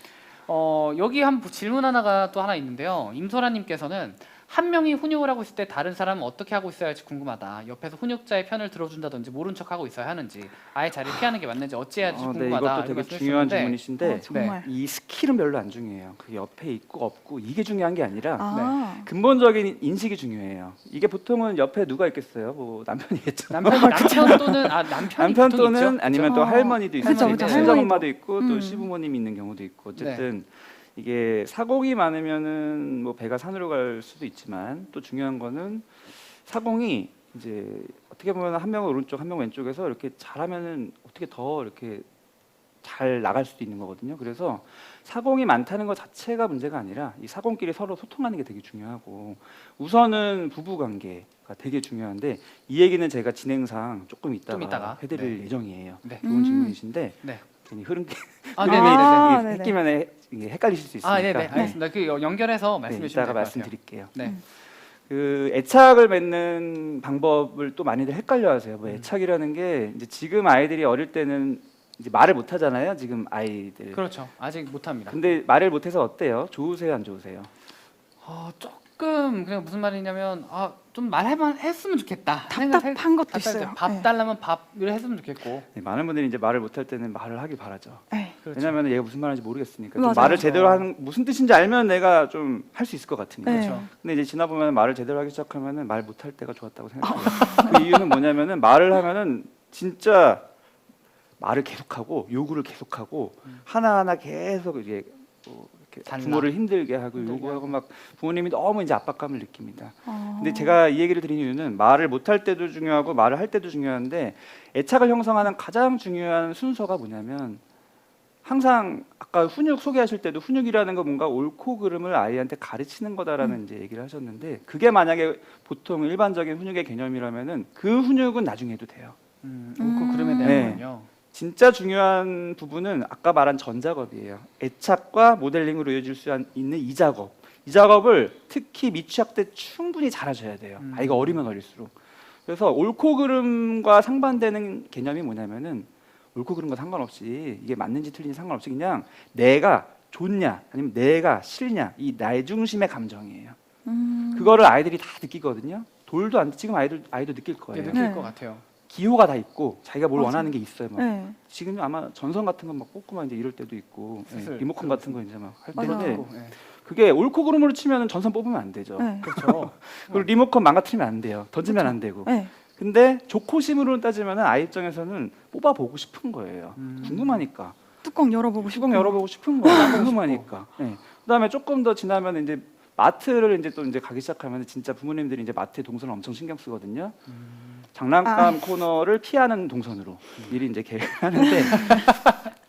여기 한 질문 하나가 또 하나 있는데요. 임소라님께서는 한 명이 훈육을 하고 있을 때 다른 사람은 어떻게 하고 있어야 할지 궁금하다. 옆에서 훈육자의 편을 들어준다든지 모른 척하고 있어야 하는지, 아예 자리를 피하는 게 맞는지 어찌해야 할지 네, 궁금하다. 이것도 이런 되게 말씀을 중요한 하셨는데, 질문이신데 정말. 이 스킬은 별로 안 중요해요. 그 옆에 있고 없고 이게 중요한 게 아니라 아. 근본적인 인식이 중요해요. 이게 보통은 옆에 누가 있겠어요? 뭐 남편이겠죠. 남편 또는 남편이 남편 보통 또는 있죠? 아니면 그렇죠. 또 할머니도 있고, 그쵸, 그쵸. 친정 엄마도 있고 또 음. 시부모님이 있는 경우도 있고, 어쨌든 이게 사공이 많으면은 뭐 배가 산으로 갈 수도 있지만, 또 중요한 거는 사공이 이제 어떻게 보면 한 명은 오른쪽 한 명 왼쪽에서 이렇게 잘하면은 어떻게 더 이렇게 잘 나갈 수도 있는 거거든요. 그래서 사공이 많다는 것 자체가 문제가 아니라 이 사공끼리 서로 소통하는 게 되게 중요하고, 우선은 부부 관계가 되게 중요한데, 이 얘기는 제가 진행상 조금 이따가 해드릴 예정이에요. 네. 좋은 질문이신데 네. 괜히 흐름 아, 네, 네네. 아, 이게 네네. 헷기면 이게 헷갈리실 수 있으니까 아, 네네. 알겠습니다. 그 연결해서 말씀해 주시면 이따가 될 것 같아요. 말씀드릴게요. 네. 그 애착을 맺는 방법을 또 많이들 헷갈려하세요. 뭐 애착이라는 게 이제 지금 아이들이 어릴 때는 이제 말을 못 하잖아요. 지금 아이들. 그렇죠. 아직 못합니다. 근데 말을 못해서 어때요? 좋으세요, 안 좋으세요? 조금 그냥 무슨 말이냐면 좀 말해만 했으면 좋겠다. 답답한 것도 답답해요. 있어요. 밥 네. 달라면 밥을 했으면 좋겠고. 네, 많은 분들이 이제 말을 못할 때는 말을 하길 바라죠. 네. 그렇죠. 왜냐하면 얘가 무슨 말하는지 모르겠으니까. 좀 맞아요. 말을 제대로 하는, 무슨 뜻인지 알면 내가 좀 할 수 있을 것 같으니까. 네. 그렇죠. 근데 이제 지나 보면 말을 제대로 하기 시작하면은 말 못할 때가 좋았다고 생각해요. 그 이유는 뭐냐면은 말을 하면은 진짜 말을 계속하고 요구를 계속하고 하나하나 계속 이제 뭐 이렇게 달라. 부모를 힘들게 하고 힘들게 요구하고 막 부모님이 너무 이제 압박감을 느낍니다. 어. 근데 제가 이 얘기를 드린 이유는 말을 못할 때도 중요하고 말을 할 때도 중요한데, 애착을 형성하는 가장 중요한 순서가 뭐냐면, 항상 아까 훈육 소개하실 때도 훈육이라는 거 뭔가 옳고 그름을 아이한테 가르치는 거다라는 이제 얘기를 하셨는데, 그게 만약에 보통 일반적인 훈육의 개념이라면은 그 훈육은 나중에 해도 돼요. 옳고 그름에 대한 네. 거군요. 진짜 중요한 부분은 아까 말한 전작업이에요. 애착과 모델링으로 이어질 수 있는 이 작업. 이 작업을 특히 미취학 때 충분히 잘하셔야 돼요. 아이가 어리면 어릴수록. 그래서 옳고 그름과 상반되는 개념이 뭐냐면은, 옳고 그름과 상관없이 이게 맞는지 틀린지 상관없이 그냥 내가 좋냐 아니면 내가 싫냐, 이 나의 중심의 감정이에요. 그거를 아이들이 다 느끼거든요. 돌도 안 지금 아이도 느낄 네, 거예요. 느낄 네. 것 같아요. 기호가 다 있고 자기가 뭘 맞아요. 원하는 게 있어요. 막. 네. 지금 아마 전선 같은 거 막 뽑고만 이제 이럴 때도 있고, 슬슬 리모컨 같은 거 이제 막 할 맞아요. 때인데, 네. 그게 옳고 그름으로 치면은 전선 뽑으면 안 되죠. 네. 그렇죠. 그리고 리모컨 망가뜨리면 안 돼요. 던지면 안 되고. 네. 근데 조코심으로 따지면 아이 입장에서는 뽑아보고 싶은 거예요. 궁금하니까. 뚜껑 열어보고 싶고. 뚜껑 열어보고 싶은 거예요. 궁금하니까. 네. 그다음에 조금 더 지나면 이제 마트를 이제 또 이제 가기 시작하면 진짜 부모님들이 이제 마트의 동선을 엄청 신경 쓰거든요. 장난감 코너를 피하는 동선으로 미리 이제 계획을 하는데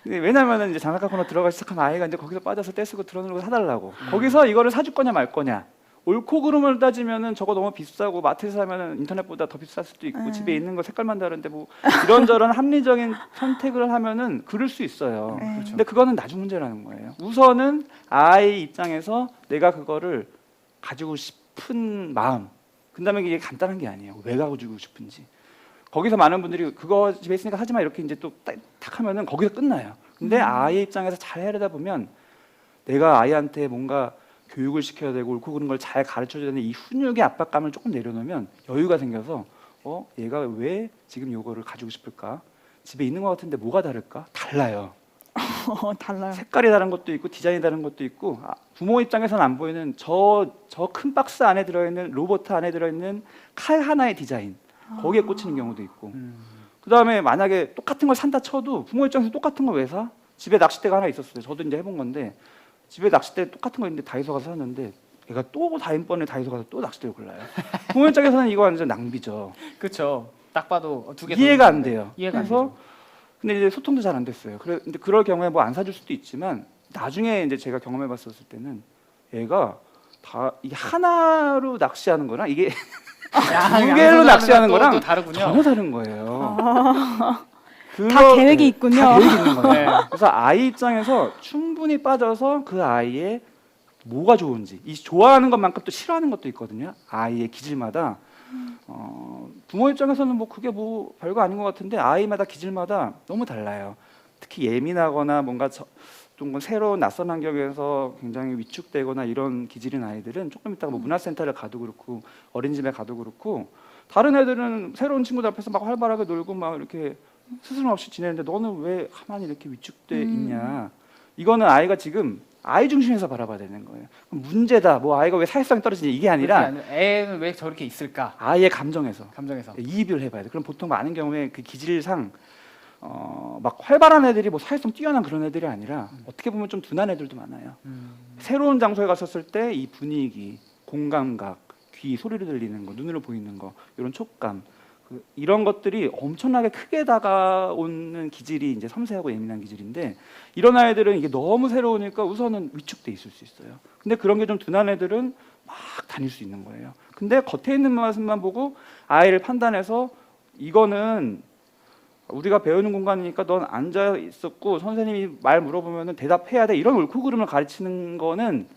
왜냐면은 이제 장난감 코너 들어가기 시작하면 아이가 이제 거기서 빠져서 떼쓰고 드러누르고 사달라고. 거기서 이거를 사줄 거냐 말 거냐. 옳고 그름을 따지면은 저거 너무 비싸고 마트에서 사면은 인터넷보다 더 비쌀 수도 있고 집에 있는 거 색깔만 다른데 뭐 이런저런 합리적인 선택을 하면은 그럴 수 있어요. 그렇죠. 근데 그거는 나중 문제라는 거예요. 우선은 아이 입장에서 내가 그거를 가지고 싶은 마음. 그다음에 이게 간단한 게 아니에요. 왜 가지고 싶은지. 거기서 많은 분들이 그거 집에 있으니까 하지 마 이렇게 이제 또 딱 하면은 거기서 끝나요. 근데 아이의 입장에서 잘 하려다 보면 내가 아이한테 뭔가 교육을 시켜야 되고 옳고 그른 걸 잘 가르쳐줘야 되는 이 훈육의 압박감을 조금 내려놓으면 여유가 생겨서 얘가 왜 지금 이거를 가지고 싶을까? 집에 있는 것 같은데 뭐가 다를까? 달라요. 달라요. 색깔이 다른 것도 있고 디자인이 다른 것도 있고 부모 입장에서는 안 보이는 저 큰 박스 안에 들어있는 로봇 안에 들어있는 칼 하나의 디자인 거기에 꽂히는 경우도 있고 그 다음에 만약에 똑같은 걸 산다 쳐도 부모 입장에서 똑같은 걸 왜 사? 집에 낚싯대가 하나 있었어요. 저도 이제 해본 건데 집에 낚싯대 똑같은 거 있는데 다이소 가서 샀는데 얘가 또 다음번에 다이소 가서 또 낚싯대를 골라요. 부모 입장에서는 이거 완전 낭비죠. 그렇죠. 딱 봐도 두 개 이해가 안 돼요. 이해가 안 그래서 되죠. 근데 이제 소통도 잘 안 됐어요. 근데 그럴 경우에 뭐 안 사줄 수도 있지만 나중에 이제 제가 경험해봤었을 때는 얘가 다 이게 하나로 낚시하는 거랑 이게 두 개로 낚시하는 거랑 또 다르군요. 전혀 다른 거예요. 다 계획이 있군요. 다 계획이 있는 거예요. 네. 그래서 아이 입장에서 충분히 빠져서 그 아이의 뭐가 좋은지, 이 좋아하는 것만큼 또 싫어하는 것도 있거든요. 아이의 기질마다 부모 입장에서는 뭐 그게 뭐 별거 아닌 것 같은데 아이마다 기질마다 너무 달라요. 특히 예민하거나 뭔가 좀 새로운 낯선 환경에서 굉장히 위축되거나 이런 기질인 아이들은 조금 있다가 뭐 문화센터를 가도 그렇고 어린이집에 가도 그렇고 다른 애들은 새로운 친구들 앞에서 막 활발하게 놀고 막 이렇게 스스럼 없이 지내는데 너는 왜 가만히 이렇게 위축돼 있냐. 이거는 아이가 지금 아이 중심에서 바라봐야 되는 거예요. 그럼 문제다. 뭐 아이가 왜 사회성이 떨어지냐 이게 아니라 애는 왜 저렇게 있을까? 아이의 감정에서 감정에서. 이입을 해봐야 돼. 그럼 보통 많은 경우에 그 기질상 막 활발한 애들이 뭐 사회성 뛰어난 그런 애들이 아니라 어떻게 보면 좀 둔한 애들도 많아요. 새로운 장소에 갔었을 때 이 분위기, 공감각, 귀 소리를 들리는 거, 눈으로 보이는 거, 이런 촉감 이런 것들이 엄청나게 크게 다가오는 기질이 이제 섬세하고 예민한 기질인데 이런 아이들은 이게 너무 새로우니까 우선은 위축돼 있을 수 있어요. 근데 그런 게 좀 둔한 애들은 막 다닐 수 있는 거예요. 근데 겉에 있는 모습만 보고 아이를 판단해서 이거는 우리가 배우는 공간이니까 넌 앉아 있었고 선생님이 말 물어보면 대답해야 돼 이런 옳고 그름을 가르치는 거는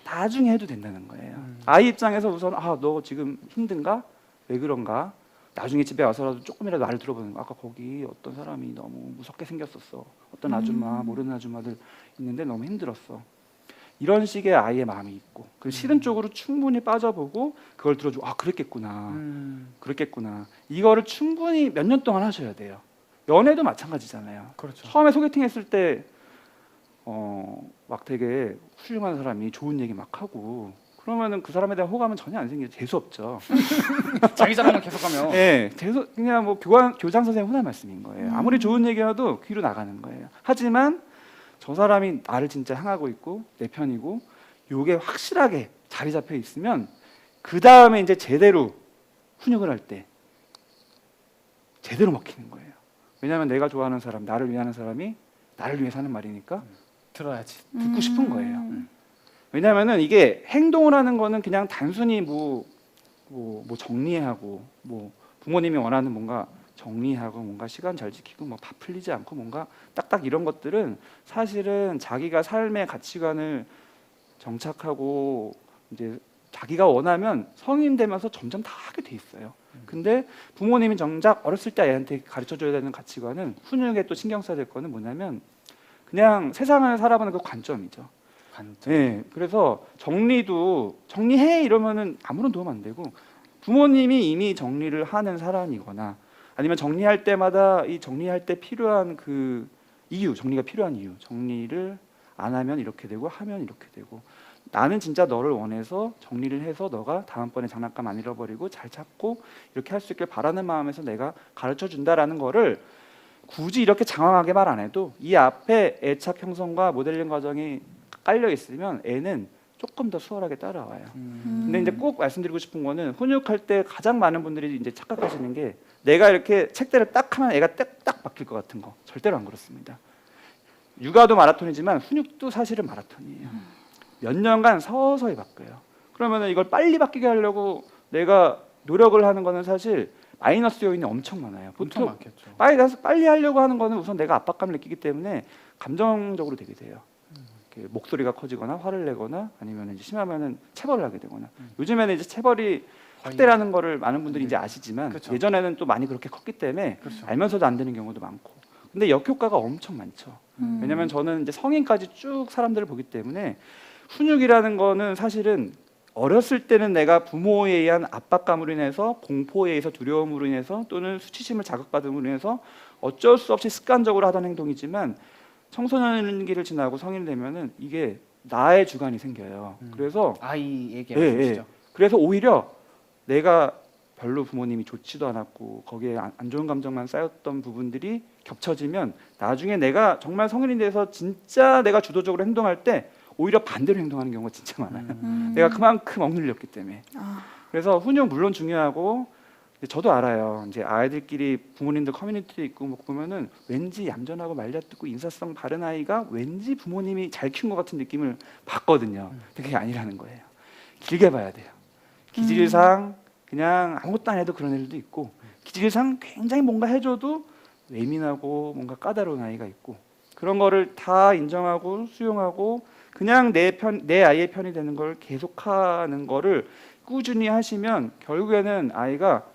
나중에 해도 된다는 거예요. 아이 입장에서 우선 너 지금 힘든가? 왜 그런가? 나중에 집에 와서라도 조금이라도 말을 들어보는 거. 아까 거기 어떤 사람이 너무 무섭게 생겼었어. 어떤 아줌마, 모르는 아줌마들 있는데 너무 힘들었어. 이런 식의 아이의 마음이 있고 그 싫은 쪽으로 충분히 빠져보고 그걸 들어주고 그랬겠구나. 그랬겠구나. 이거를 충분히 몇 년 동안 하셔야 돼요. 연애도 마찬가지잖아요. 그렇죠. 처음에 소개팅 했을 때 막 되게 훌륭한 사람이 좋은 얘기 막 하고 그러면은 그 사람에 대한 호감은 전혀 안 생기죠. 재수 없죠. 자기 자랑만 계속하면. 네, 그냥 뭐 교장 선생님 흔한 말씀인 거예요. 아무리 좋은 얘기라도 귀로 나가는 거예요. 하지만 저 사람이 나를 진짜 향하고 있고 내 편이고 요게 확실하게 자리 잡혀 있으면 그 다음에 이제 제대로 훈육을 할 때 제대로 먹히는 거예요. 왜냐하면 내가 좋아하는 사람, 나를 위하는 사람이 나를 위해서 하는 말이니까 들어야지. 듣고 싶은 거예요. 왜냐하면은 이게 행동을 하는 거는 그냥 단순히 뭐 정리하고 뭐 부모님이 원하는 뭔가 정리하고 뭔가 시간 잘 지키고 뭐 밥 흘리지 않고 뭔가 딱딱 이런 것들은 사실은 자기가 삶의 가치관을 정착하고 이제 자기가 원하면 성인 되면서 점점 다 하게 돼 있어요. 근데 부모님이 정작 어렸을 때 애한테 가르쳐줘야 되는 가치관은 훈육에 또 신경 써야 될 거는 뭐냐면 그냥 세상을 살아보는 그 관점이죠. 네, 그래서 정리해 이러면은 아무런 도움 안 되고 부모님이 이미 정리를 하는 사람이거나 아니면 정리할 때마다 이 정리할 때 필요한 그 이유, 정리가 필요한 이유, 정리를 안 하면 이렇게 되고 하면 이렇게 되고 나는 진짜 너를 원해서 정리를 해서 너가 다음번에 장난감 안 잃어버리고 잘 찾고 이렇게 할 수 있길 바라는 마음에서 내가 가르쳐 준다라는 거를 굳이 이렇게 장황하게 말 안 해도 이 앞에 애착 형성과 모델링 과정이 깔려 있으면 애는 조금 더 수월하게 따라와요. 근데 이제 꼭 말씀드리고 싶은 거는 훈육할 때 가장 많은 분들이 이제 착각하시는 게 내가 이렇게 책대를 딱 하면 애가 딱 바뀔 것 같은 거 절대로 안 그렇습니다. 육아도 마라톤이지만 훈육도 사실은 마라톤이에요. 몇 년간 서서히 바뀌어요. 그러면 이걸 빨리 바뀌게 하려고 내가 노력을 하는 거는 사실 마이너스 요인이 엄청 많아요. 엄청 보통 많겠죠. 빨리 하려고 하는 거는 우선 내가 압박감을 느끼기 때문에 감정적으로 되게 돼요. 이렇게 목소리가 커지거나 화를 내거나 아니면 이제 심하면은 체벌을 하게 되거나. 요즘에는 이제 체벌이 학대라는 거를 많은 분들이 이제 아시지만 그렇죠. 예전에는 또 많이 그렇게 컸기 때문에 그렇죠. 알면서도 안 되는 경우도 많고. 근데 역효과가 엄청 많죠. 왜냐면 저는 이제 성인까지 쭉 사람들을 보기 때문에 훈육이라는 거는 사실은 어렸을 때는 내가 부모에 의한 압박감으로 인해서 공포에 의해서 두려움으로 인해서 또는 수치심을 자극받음으로 인해서 어쩔 수 없이 습관적으로 하던 행동이지만 청소년기를 지나고 성인이 되면은 이게 나의 주관이 생겨요. 그래서 아이에게 예, 말씀이시죠. 그래서 오히려 내가 별로 부모님이 좋지도 않았고 거기에 안 좋은 감정만 쌓였던 부분들이 겹쳐지면 나중에 내가 정말 성인이 돼서 진짜 내가 주도적으로 행동할 때 오히려 반대로 행동하는 경우가 진짜 많아요. 내가 그만큼 억눌렸기 때문에. 그래서 훈육 물론 중요하고 저도 알아요. 이제 아이들끼리 부모님들 커뮤니티에 있고 뭐 보면은 왠지 얌전하고 말려듣고 인사성 바른 아이가 왠지 부모님이 잘 키운 것 같은 느낌을 받거든요. 근데 그게 아니라는 거예요. 길게 봐야 돼요. 기질상 그냥 아무것도 안 해도 그런 애들도 있고 기질상 굉장히 뭔가 해줘도 예민하고 뭔가 까다로운 아이가 있고 그런 거를 다 인정하고 수용하고 그냥 내 아이의 편이 되는 걸 계속하는 거를 꾸준히 하시면 결국에는 아이가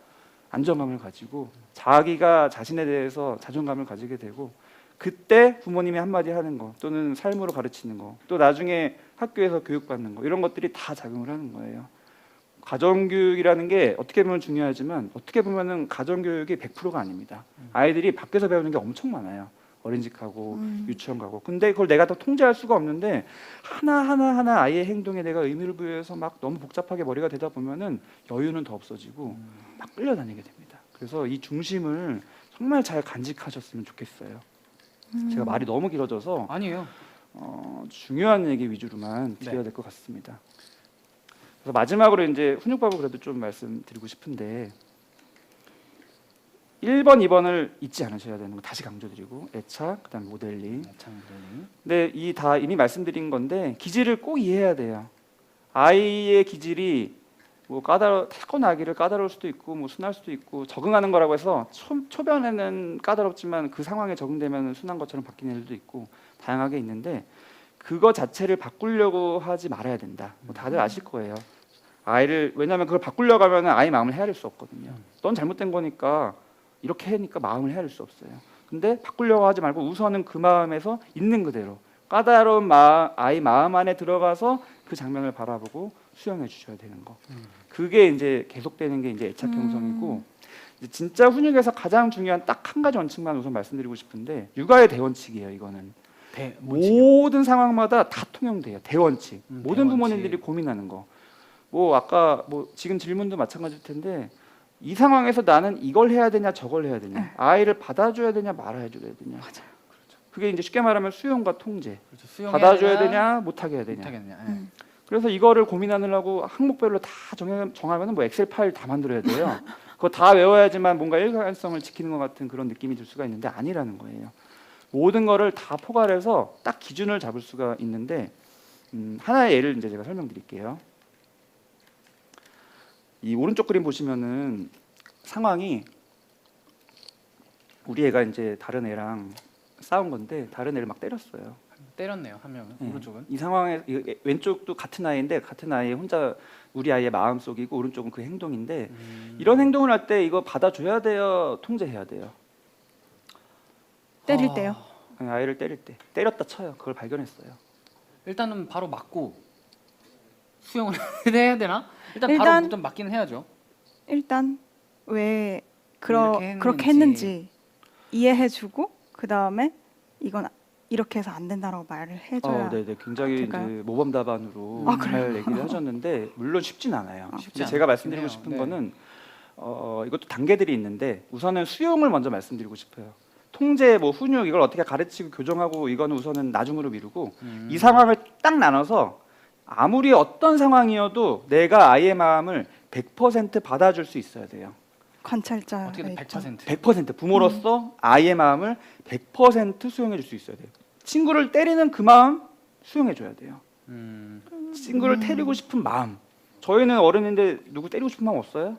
안정감을 가지고 자기가 자신에 대해서 자존감을 가지게 되고 그때 부모님이 한마디 하는 거 또는 삶으로 가르치는 거 또 나중에 학교에서 교육받는 거 이런 것들이 다 작용을 하는 거예요. 가정교육이라는 게 어떻게 보면 중요하지만 어떻게 보면은 가정교육이 100%가 아닙니다. 아이들이 밖에서 배우는 게 엄청 많아요. 어린이집 가고 유치원 가고 근데 그걸 내가 다 통제할 수가 없는데 하나 아이의 행동에 내가 의미를 부여해서 막 너무 복잡하게 머리가 되다 보면은 여유는 더 없어지고 막 끌려다니게 됩니다. 그래서 이 중심을 정말 잘 간직하셨으면 좋겠어요. 제가 말이 너무 길어져서 아니에요. 중요한 얘기 위주로만 드려야 될 것 같습니다. 그래서 마지막으로 이제 훈육법을 그래도 좀 말씀드리고 싶은데 1번, 2번을 잊지 않으셔야 되는 거 다시 강조드리고 애착, 그다음 모델링. 근데 이 다 이미 말씀드린 건데 기질을 꼭 이해해야 돼요. 아이의 기질이 뭐 타고나기를 까다로울 수도 있고 뭐 순할 수도 있고 적응하는 거라고 해서 초반에는 까다롭지만 그 상황에 적응되면 순한 것처럼 바뀌는 애들도 있고 다양하게 있는데 그거 자체를 바꾸려고 하지 말아야 된다. 뭐 다들 아실 거예요. 아이를 왜냐하면 그걸 바꾸려고 하면 아이 마음을 헤아릴 수 없거든요. 넌 잘못된 거니까 이렇게 하니까 마음을 헤아릴 수 없어요. 근데 바꾸려고 하지 말고 우선은 그 마음에서 있는 그대로 까다로운 아이 마음 안에 들어가서 그 장면을 바라보고 수용해 주셔야 되는 거. 그게 이제 계속되는 게 이제 애착 형성이고 이제 진짜 훈육에서 가장 중요한 딱 한 가지 원칙만 우선 말씀드리고 싶은데 육아의 대원칙이에요. 이거는 모든 상황마다 다 통용돼요. 대원칙. 모든 부모님들이 고민하는 거. 뭐 아까 뭐 지금 질문도 마찬가지일 텐데 이 상황에서 나는 이걸 해야 되냐 저걸 해야 되냐 아이를 받아줘야 되냐 말아줘야 되냐 맞아요. 그렇죠. 그게 이제 쉽게 말하면 수용과 통제 그렇죠. 받아줘야 되냐 못하게 해야 되냐 못하겠냐. 그래서 이거를 고민하느라고 항목별로 다 정하면 뭐 엑셀 파일 다 만들어야 돼요. 그거 다 외워야지만 뭔가 일관성을 지키는 것 같은 그런 느낌이 들 수가 있는데 아니라는 거예요. 모든 거를 다 포괄해서 딱 기준을 잡을 수가 있는데 하나의 예를 이제 제가 설명드릴게요. 이 오른쪽 그림 보시면은 상황이 우리 애가 이제 다른 애랑 싸운 건데 다른 애를 막 때렸어요. 때렸네요. 한 명은. 오른쪽은. 이 상황에 왼쪽도 같은 아이인데 같은 아이의 혼자 우리 아이의 마음 속이고 오른쪽은 그 행동인데 이런 행동을 할 때 이거 받아줘야 돼요, 통제해야 돼요. 때릴 때요. 아이를 때릴 때 때렸다 쳐요. 그걸 발견했어요. 일단은 바로 맞고 수용을 해야 되나? 일단 바로 일단 맞기는 해야죠. 일단 왜 이렇게 그렇게 했는지 이해해주고 그 다음에 이건 이렇게 해서 안 된다라고 말을 해줘야 네네. 굉장히 될까요? 이제 모범 답안으로 아, 잘 얘기를 하셨는데 물론 쉽진 않아요. 아, 쉽지 근데 제가 않긴 말씀드리고 해요. 싶은 네. 거는 이것도 단계들이 있는데 우선은 수용을 먼저 말씀드리고 싶어요. 통제, 뭐 훈육 이걸 어떻게 가르치고 교정하고 이거는 우선은 나중으로 미루고 이 상황을 딱 나눠서 아무리 어떤 상황이어도 내가 아이의 마음을 100% 받아줄 수 있어야 돼요. 관찰자가 어떻게든 있죠. 100%. 100% 부모로서 아이의 마음을 100% 수용해 줄 수 있어야 돼요. 친구를 때리는 그 마음 수용해 줘야 돼요. 친구를 때리고 싶은 마음. 저희는 어른인데 누구 때리고 싶은 마음 없어요?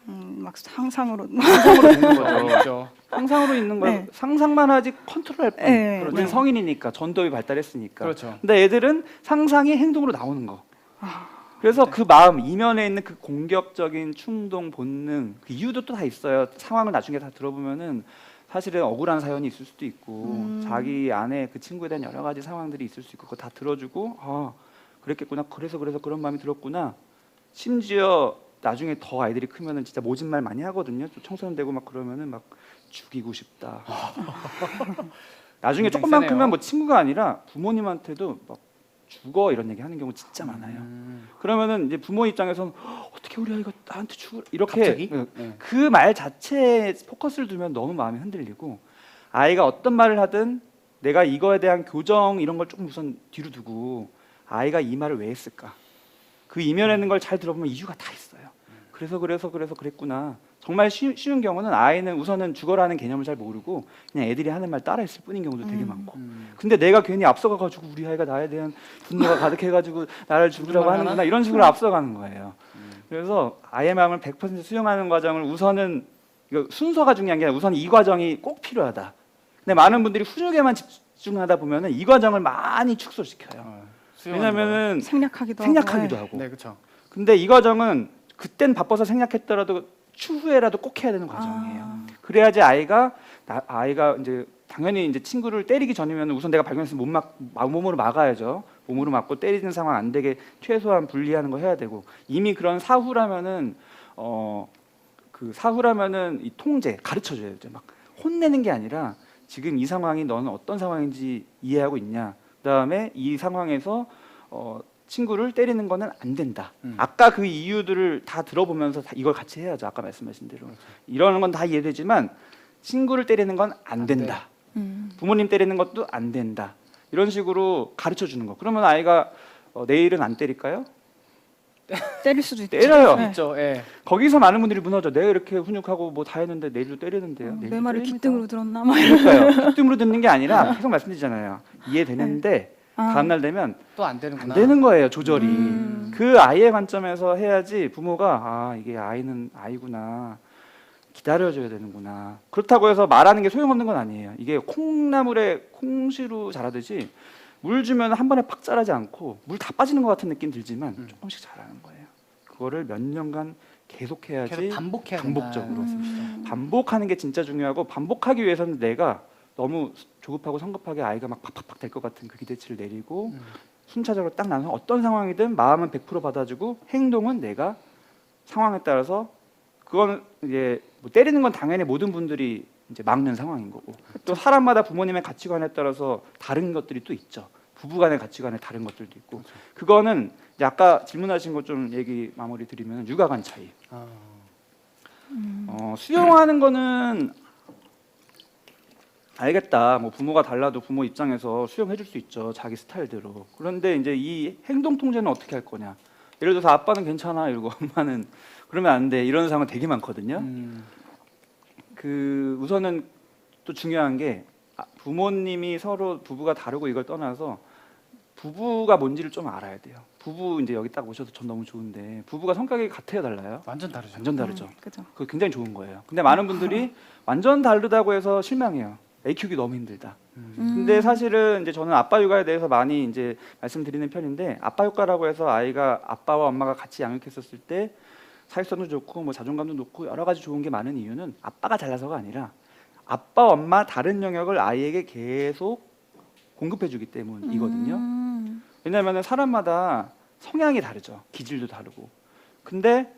막 상상으로 상상으로 있는 거죠. 그렇죠. 상상으로 있는 거예요. 네. 상상만 하지 컨트롤할 뿐. 네, 우리는 네. 성인이니까 전도이 발달했으니까. 그렇죠. 근데 애들은 상상이 행동으로 나오는 거. 아. 그래서 그 마음 이면에 있는 그 공격적인 충동, 본능, 그 이유도 또 다 있어요. 상황을 나중에 다 들어보면은 사실은 억울한 사연이 있을 수도 있고 자기 안에 그 친구에 대한 여러 가지 상황들이 있을 수 있고 그거 다 들어주고 아 그랬겠구나 그래서 그런 마음이 들었구나. 심지어 나중에 더 아이들이 크면은 진짜 모진 말 많이 하거든요. 좀 청소년 되고 막 그러면은 막 죽이고 싶다. 나중에 굉장히 조금만 세네요. 크면 뭐 친구가 아니라 부모님한테도 막 죽어 이런 얘기 하는 경우 진짜 많아요. 그러면은 이제 부모 입장에서는 어떻게 우리 아이가 나한테 죽을 이렇게 갑자기? 네. 그 말 자체에 포커스를 두면 너무 마음이 흔들리고 아이가 어떤 말을 하든 내가 이거에 대한 교정 이런 걸 조금 우선 뒤로 두고 아이가 이 말을 왜 했을까? 그 이면에 있는 걸 잘 들어보면 이유가 다 있어요. 그래서 그랬구나. 정말 쉬운 경우는 아이는 우선은 죽어라는 개념을 잘 모르고 그냥 애들이 하는 말 따라했을 뿐인 경우도 되게 많고. 근데 내가 괜히 앞서가가지고 우리 아이가 나에 대한 분노가 가득해가지고 나를 죽으라고 하는구나 이런 식으로 앞서가는 거예요. 그래서 아이의 마음을 100% 수용하는 과정을 우선은 이거 순서가 중요한 게 아니라 우선 이 과정이 꼭 필요하다. 근데 많은 분들이 훈육에만 집중하다 보면은 이 과정을 많이 축소시켜요. 왜냐면은 생략하기도 생략하기도 하고. 하고. 네, 그렇죠. 근데 이 과정은 그땐 바빠서 생략했더라도 추후에라도 꼭 해야 되는 과정이에요. 그래야지 아이가 이제 당연히 이제 친구를 때리기 전이면 우선 내가 발견했으면 몸으로 막아야죠. 몸으로 막고 때리는 상황 안 되게 최소한 분리하는 거 해야 되고 이미 그런 사후라면은 그 사후라면은 이 통제 가르쳐 줘야 되죠. 막 혼내는 게 아니라 지금 이 상황이 너는 어떤 상황인지 이해하고 있냐. 그다음에 이 상황에서 친구를 때리는 거는 안 된다. 아까 그 이유들을 다 들어보면서 이걸 같이 해야죠. 아까 말씀하신 대로. 이러는 건 다 이해되지만 친구를 때리는 건 안 된다. 부모님 때리는 것도 안 된다. 이런 식으로 가르쳐 주는 거. 그러면 아이가 내일은 안 때릴까요? 때릴 수도 있죠. 때려요. 네. 있죠. 예. 거기서 많은 분들이 무너져. 내가 이렇게 훈육하고 뭐 다 했는데 내일도 때리는데요. 내 내일도 말을 때립니다. 귓등으로 들었나 막. 그러니까요. 귓등으로 듣는 게 아니라 계속 말씀드리잖아요. 이해되는데 다음 날 되면 또 안 안 되는구나. 되는 거예요. 조절이. 그 아이의 관점에서 해야지 부모가 아 이게 아이는 아이구나. 기다려줘야 되는구나. 그렇다고 해서 말하는 게 소용없는 건 아니에요. 이게 콩나물에 콩시루 자라듯이 물 주면 한 번에 팍 자라지 않고 물 다 빠지는 것 같은 느낌 들지만 조금씩 자라는 거예요. 그거를 몇 년간 계속해야지 계속 반복해야 반복적으로. 된다. 반복하는 게 진짜 중요하고 반복하기 위해서는 내가 너무 조급하고 성급하게 아이가 막 팍팍팍 될 것 같은 그 기대치를 내리고 순차적으로 딱 나눠서 어떤 상황이든 마음은 100% 받아주고 행동은 내가 상황에 따라서 그거는 이제 뭐 때리는 건 당연히 모든 분들이 이제 막는 상황인 거고 또 사람마다 부모님의 가치관에 따라서 다른 것들이 또 있죠. 부부간의 가치관에 다른 것들도 있고 그거는 이제 아까 질문하신 거 좀 얘기 마무리 드리면 육아관 차이. 수용하는 거는 알겠다. 뭐 부모가 달라도 부모 입장에서 수용해 줄 수 있죠. 자기 스타일대로. 그런데 이제 이 행동 통제는 어떻게 할 거냐. 예를 들어서 아빠는 괜찮아 이러고 엄마는 그러면 안 돼. 이런 상황 되게 많거든요. 그 우선은 또 중요한 게 부모님이 서로 부부가 다르고 이걸 떠나서 부부가 뭔지를 좀 알아야 돼요. 부부 이제 여기 딱 오셔서 전 너무 좋은데 부부가 성격이 같아요, 달라요? 완전 다르죠. 완전 다르죠. 그죠. 그거 굉장히 좋은 거예요. 근데 많은 분들이 완전 다르다고 해서 실망해요. 애 키우기 너무 힘들다. 근데 사실은 이제 저는 아빠 육아에 대해서 많이 이제 말씀드리는 편인데 아빠 육아라고 해서 아이가 아빠와 엄마가 같이 양육했었을 때 사회성도 좋고 뭐 자존감도 높고 여러 가지 좋은 게 많은 이유는 아빠가 잘나서가 아니라 아빠 엄마 다른 영역을 아이에게 계속 공급해주기 때문이거든요. 왜냐하면 사람마다 성향이 다르죠. 기질도 다르고. 근데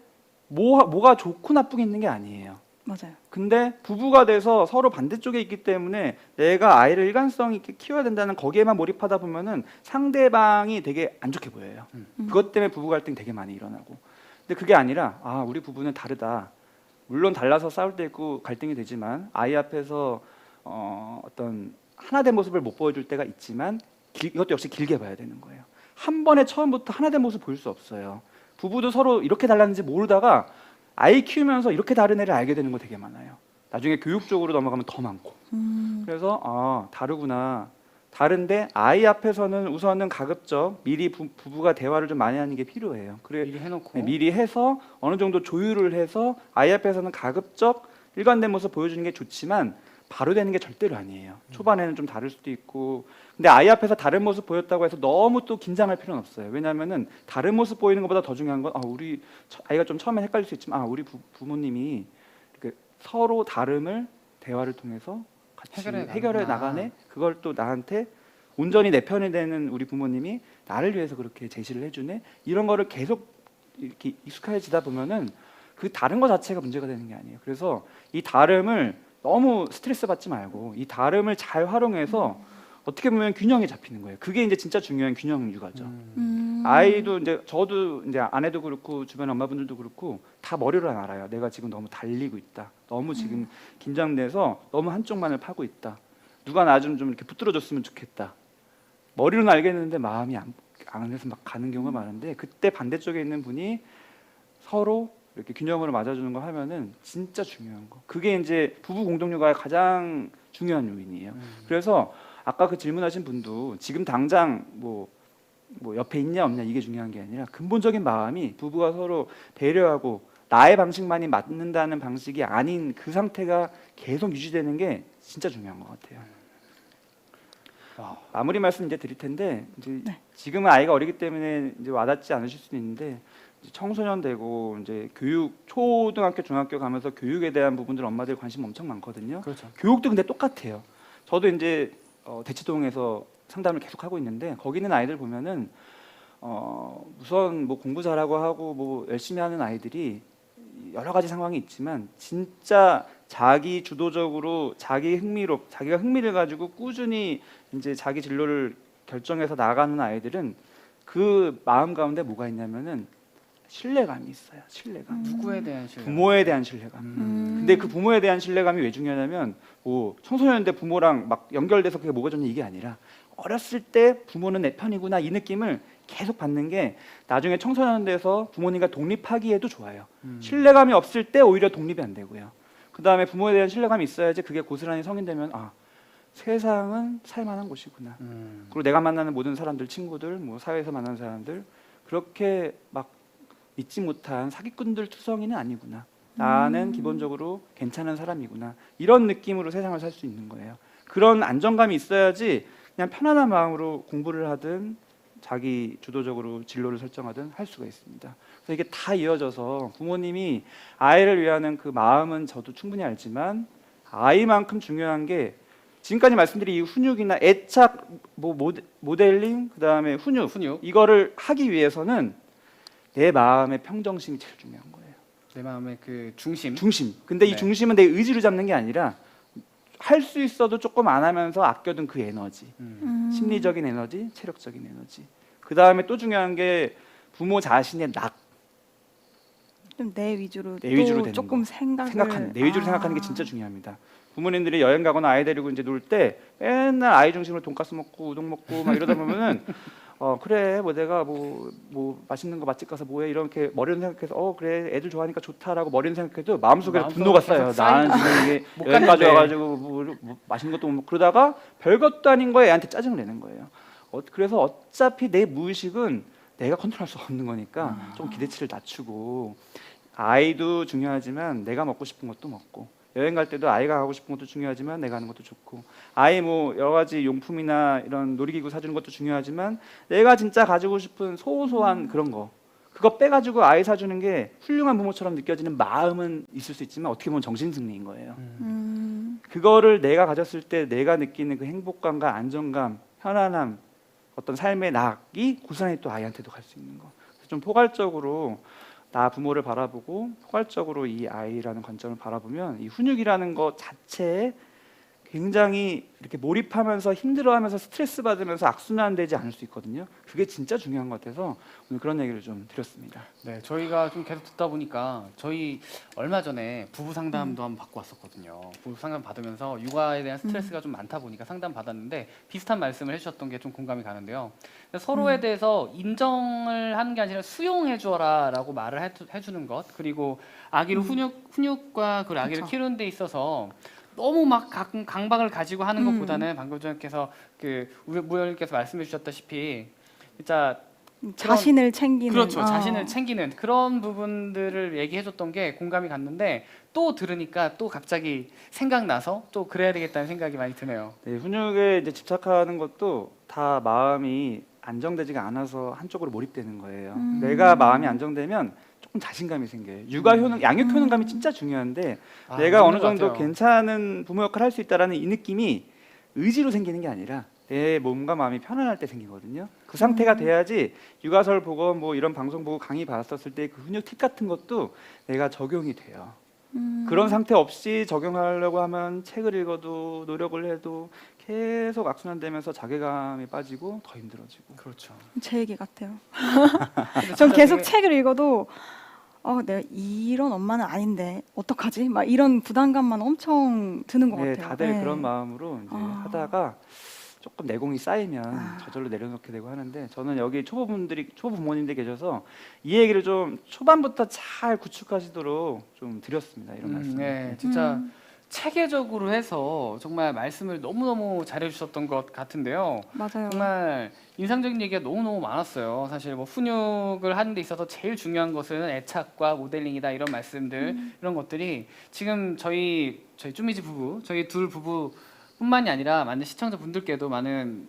뭐가 좋고 나쁘게 있는 게 아니에요. 맞아요. 근데 부부가 돼서 서로 반대쪽에 있기 때문에 내가 아이를 일관성 있게 키워야 된다는 거기에만 몰입하다 보면은 상대방이 되게 안 좋게 보여요. 그것 때문에 부부 갈등 되게 많이 일어나고. 근데 그게 아니라 아 우리 부부는 다르다. 물론 달라서 싸울 때 있고 갈등이 되지만 아이 앞에서 어떤 하나된 모습을 못 보여줄 때가 있지만 이것도 역시 길게 봐야 되는 거예요. 한 번에 처음부터 하나된 모습 보일 수 없어요. 부부도 서로 이렇게 달랐는지 모르다가 아이 키우면서 이렇게 다른 애를 알게 되는 거 되게 많아요. 나중에 교육 쪽으로 넘어가면 더 많고. 그래서 아 다르구나. 다른데 아이 앞에서는 우선은 가급적 미리 부부가 대화를 좀 많이 하는 게 필요해요. 그래 미리 해놓고. 네, 미리 해서 어느 정도 조율을 해서 아이 앞에서는 가급적 일관된 모습 보여주는 게 좋지만 바로 되는 게 절대로 아니에요. 초반에는 좀 다를 수도 있고. 근데 아이 앞에서 다른 모습 보였다고 해서 너무 또 긴장할 필요는 없어요. 왜냐하면은 다른 모습 보이는 것보다 더 중요한 건 우리 아이가 좀 처음에 헷갈릴 수 있지만 우리 부모님이 이렇게 서로 다름을 대화를 통해서 같이 해결해 나가네. 그걸 또 나한테 온전히 내 편이 되는 우리 부모님이 나를 위해서 그렇게 제시를 해주네. 이런 거를 계속 이렇게 익숙해지다 보면은 그 다른 거 자체가 문제가 되는 게 아니에요. 그래서 이 다름을 너무 스트레스 받지 말고 이 다름을 잘 활용해서 어떻게 보면 균형이 잡히는 거예요. 그게 이제 진짜 중요한 균형 육아죠. 아이도 이제 저도 이제 아내도 그렇고 주변 엄마분들도 그렇고 다 머리로 알아요. 내가 지금 너무 달리고 있다. 너무 지금 긴장돼서 너무 한쪽만을 파고 있다. 누가 나 좀 이렇게 붙들어줬으면 좋겠다. 머리로는 알겠는데 마음이 안 해서 막 가는 경우가 많은데 그때 반대쪽에 있는 분이 서로 이렇게 균형으로 맞아주는 거 하면은 진짜 중요한 거. 그게 이제 부부 공동육아의 가장 중요한 요인이에요. 그래서 아까 그 질문하신 분도 지금 당장 뭐 옆에 있냐 없냐 이게 중요한 게 아니라 근본적인 마음이 부부가 서로 배려하고 나의 방식만이 맞는다는 방식이 아닌 그 상태가 계속 유지되는 게 진짜 중요한 것 같아요. 마무리 말씀 이제 드릴 텐데 이제 지금은 아이가 어리기 때문에 이제 와닿지 않으실 수는 있는데 청소년 되고 이제 교육 초등학교 중학교 가면서 교육에 대한 부분들 엄마들 관심 엄청 많거든요. 그렇죠. 교육도 근데 똑같아요. 저도 이제 대치동에서 상담을 계속 하고 있는데 거기 있는 아이들 보면은 우선 뭐 공부 잘하고 하고 뭐 열심히 하는 아이들이 여러 가지 상황이 있지만 진짜 자기 주도적으로 자기가 흥미를 가지고 꾸준히 이제 자기 진로를 결정해서 나가는 아이들은 그 마음 가운데 뭐가 있냐면은 신뢰감이 있어요. 신뢰감. 누구에 대한 신뢰감? 부모에 대한 신뢰감. 근데 그 부모에 대한 신뢰감이 왜 중요하냐면 뭐 청소년인데 부모랑 막 연결돼서 그게 뭐가 좋냐 이게 아니라 어렸을 때 부모는 내 편이구나 이 느낌을 계속 받는 게 나중에 청소년 돼서 부모님과 독립하기에도 좋아요. 신뢰감이 없을 때 오히려 독립이 안 되고요. 그 다음에 부모에 대한 신뢰감이 있어야지 그게 고스란히 성인 되면 세상은 살만한 곳이구나. 그리고 내가 만나는 모든 사람들, 친구들, 뭐 사회에서 만나는 사람들 그렇게 막 믿지 못한 사기꾼들 투성이는 아니구나. 나는 기본적으로 괜찮은 사람이구나. 이런 느낌으로 세상을 살 수 있는 거예요. 그런 안정감이 있어야지 그냥 편안한 마음으로 공부를 하든 자기 주도적으로 진로를 설정하든 할 수가 있습니다. 그래서 이게 다 이어져서 부모님이 아이를 위하는 그 마음은 저도 충분히 알지만 아이만큼 중요한 게 지금까지 말씀드린 이 훈육이나 애착, 모델링, 그다음에 훈육 이거를 하기 위해서는 내 마음의 평정심이 제일 중요한 거예요. 내 마음의 그 중심. 근데 네. 이 중심은 내 의지로 잡는 게 아니라 할 수 있어도 조금 안 하면서 아껴둔 그 에너지, 심리적인 에너지, 체력적인 에너지. 그 다음에 또 중요한 게 부모 자신의 좀 내 위주로 내 위주로 또 되는 조금 거. 생각을 내 위주로 생각하는 게 진짜 중요합니다. 부모님들이 여행 가거나 아이 데리고 이제 놀 때 맨날 아이 중심으로 돈가스 먹고 우동 먹고 막 이러다 보면은 그래 뭐 내가 뭐 맛있는 거 맛집 가서 뭐해 이렇게 머리로 생각해서 그래 애들 좋아하니까 좋다라고 머리로 생각해도 마음속에 분노가 쌓여요. 나는 지금 이게 여기까지 와가지고 뭐 맛있는 것도 못 먹고 그러다가 별것도 아닌 거에 애한테 짜증을 내는 거예요. 그래서 어차피 내 무의식은 내가 컨트롤할 수 없는 거니까 좀 기대치를 낮추고 아이도 중요하지만 내가 먹고 싶은 것도 먹고 여행 갈 때도 아이가 하고 싶은 것도 중요하지만 내가 하는 것도 좋고 아이 뭐 여러 가지 용품이나 이런 놀이기구 사주는 것도 중요하지만 내가 진짜 가지고 싶은 소소한 그런 거 그거 빼가지고 아이 사주는 게 훌륭한 부모처럼 느껴지는 마음은 있을 수 있지만 어떻게 보면 정신승리인 거예요. 그거를 내가 가졌을 때 내가 느끼는 그 행복감과 안정감, 편안함 어떤 삶의 낙이 고스란히 또 아이한테도 갈 수 있는 거. 좀 포괄적으로 나 부모를 바라보고 포괄적으로 이 아이라는 관점을 바라보면 이 훈육이라는 것 자체에 굉장히 이렇게 몰입하면서 힘들어하면서 스트레스 받으면서 악순환되지 않을 수 있거든요. 그게 진짜 중요한 것 같아서 오늘 그런 얘기를 좀 드렸습니다. 네, 저희가 좀 계속 듣다 보니까 저희 얼마 전에 부부 상담도 한번 받고 왔었거든요. 부부 상담 받으면서 육아에 대한 스트레스가 좀 많다 보니까 상담 받았는데 비슷한 말씀을 해주셨던 게 좀 공감이 가는데요. 서로에 대해서 인정을 하는 게 아니라 수용해 주어라라고 말을 해주는 것, 그리고 아기를 훈육과 그 아기를 그쵸. 키우는 데 있어서 너무 막 강박을 가지고 하는 것보다는 방금 전께서 그 무열님께서 말씀해 주셨다시피 진짜 자신을 챙기는. 그렇죠. 자신을 챙기는 그런 부분들을 얘기해줬던 게 공감이 갔는데 또 들으니까 또 갑자기 생각나서 또 그래야 되겠다는 생각이 많이 드네요. 네, 훈육에 이제 집착하는 것도 다 마음이 안정되지가 않아서 한쪽으로 몰입되는 거예요. 내가 마음이 안정되면 조금 자신감이 생겨요. 육아 효능, 양육 효능감이 진짜 중요한데 내가 어느 맞는 것 정도 같아요. 괜찮은 부모 역할을 할 수 있다라는 이 느낌이 의지로 생기는 게 아니라 내 몸과 마음이 편안할 때 생기거든요. 그 상태가 돼야지 육아설 보고 뭐 이런 방송 보고 강의 받았었을 때 그 훈육 팁 같은 것도 내가 적용이 돼요. 그런 상태 없이 적용하려고 하면 책을 읽어도 노력을 해도 계속 악순환되면서 자괴감이 빠지고 더 힘들어지고. 그렇죠. 제 얘기 같아요. 근데 전 진짜 계속 되게- 책을 읽어도 내가 이런 엄마는 아닌데 어떡하지? 막 이런 부담감만 엄청 드는 것 네, 같아요. 다들 네. 그런 마음으로 이제 아. 하다가 조금 내공이 쌓이면 저절로 내려놓게 되고 하는데 저는 여기 초보 부모님들 계셔서 이 얘기를 좀 초반부터 잘 구축하시도록 좀 드렸습니다. 이런 말씀. 네, 진짜 체계적으로 해서 정말 말씀을 너무너무 잘해주셨던 것 같은데요. 맞아요. 정말 인상적인 얘기가 너무너무 많았어요. 사실 뭐 훈육을 하는 데 있어서 제일 중요한 것은 애착과 모델링이다 이런 말씀들 이런 것들이 지금 저희 쭈미지 부부 저희 둘 부부뿐만이 아니라 많은 시청자분들께도 많은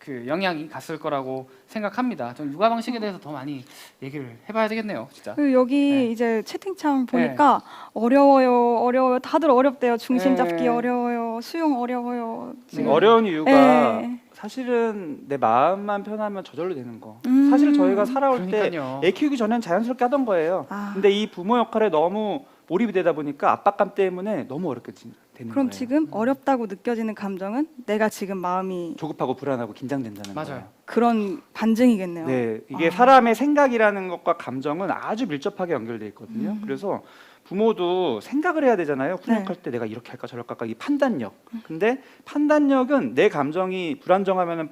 그 영향이 갔을 거라고 생각합니다. 전 육아 방식에 대해서 더 많이 얘기를 해봐야 되겠네요, 진짜. 그리고 여기 네. 이제 채팅창 보니까 어려워요. 다들 어렵대요. 중심 잡기 네. 어려워요. 수용 어려워요. 지금. 어려운 이유가 네. 사실은 내 마음만 편하면 저절로 되는 거. 음. 사실 저희가 살아올 그러니까요. 때 애 키우기 전엔 자연스럽게 하던 거예요. 아. 근데 이 부모 역할에 너무 몰입이 되다 보니까 압박감 때문에 너무 어렵게 되는 그럼 거예요. 지금 어렵다고 느껴지는 감정은 내가 지금 마음이 조급하고 불안하고 긴장된다는 맞아요. 거예요. 그런 반증이겠네요. 네, 이게 아. 사람의 생각이라는 것과 감정은 아주 밀접하게 연결돼 있거든요. 그래서 부모도 생각을 해야 되잖아요. 훈육할 때 내가 이렇게 할까 저럴까 이 판단력. 근데 판단력은 내 감정이 불안정하면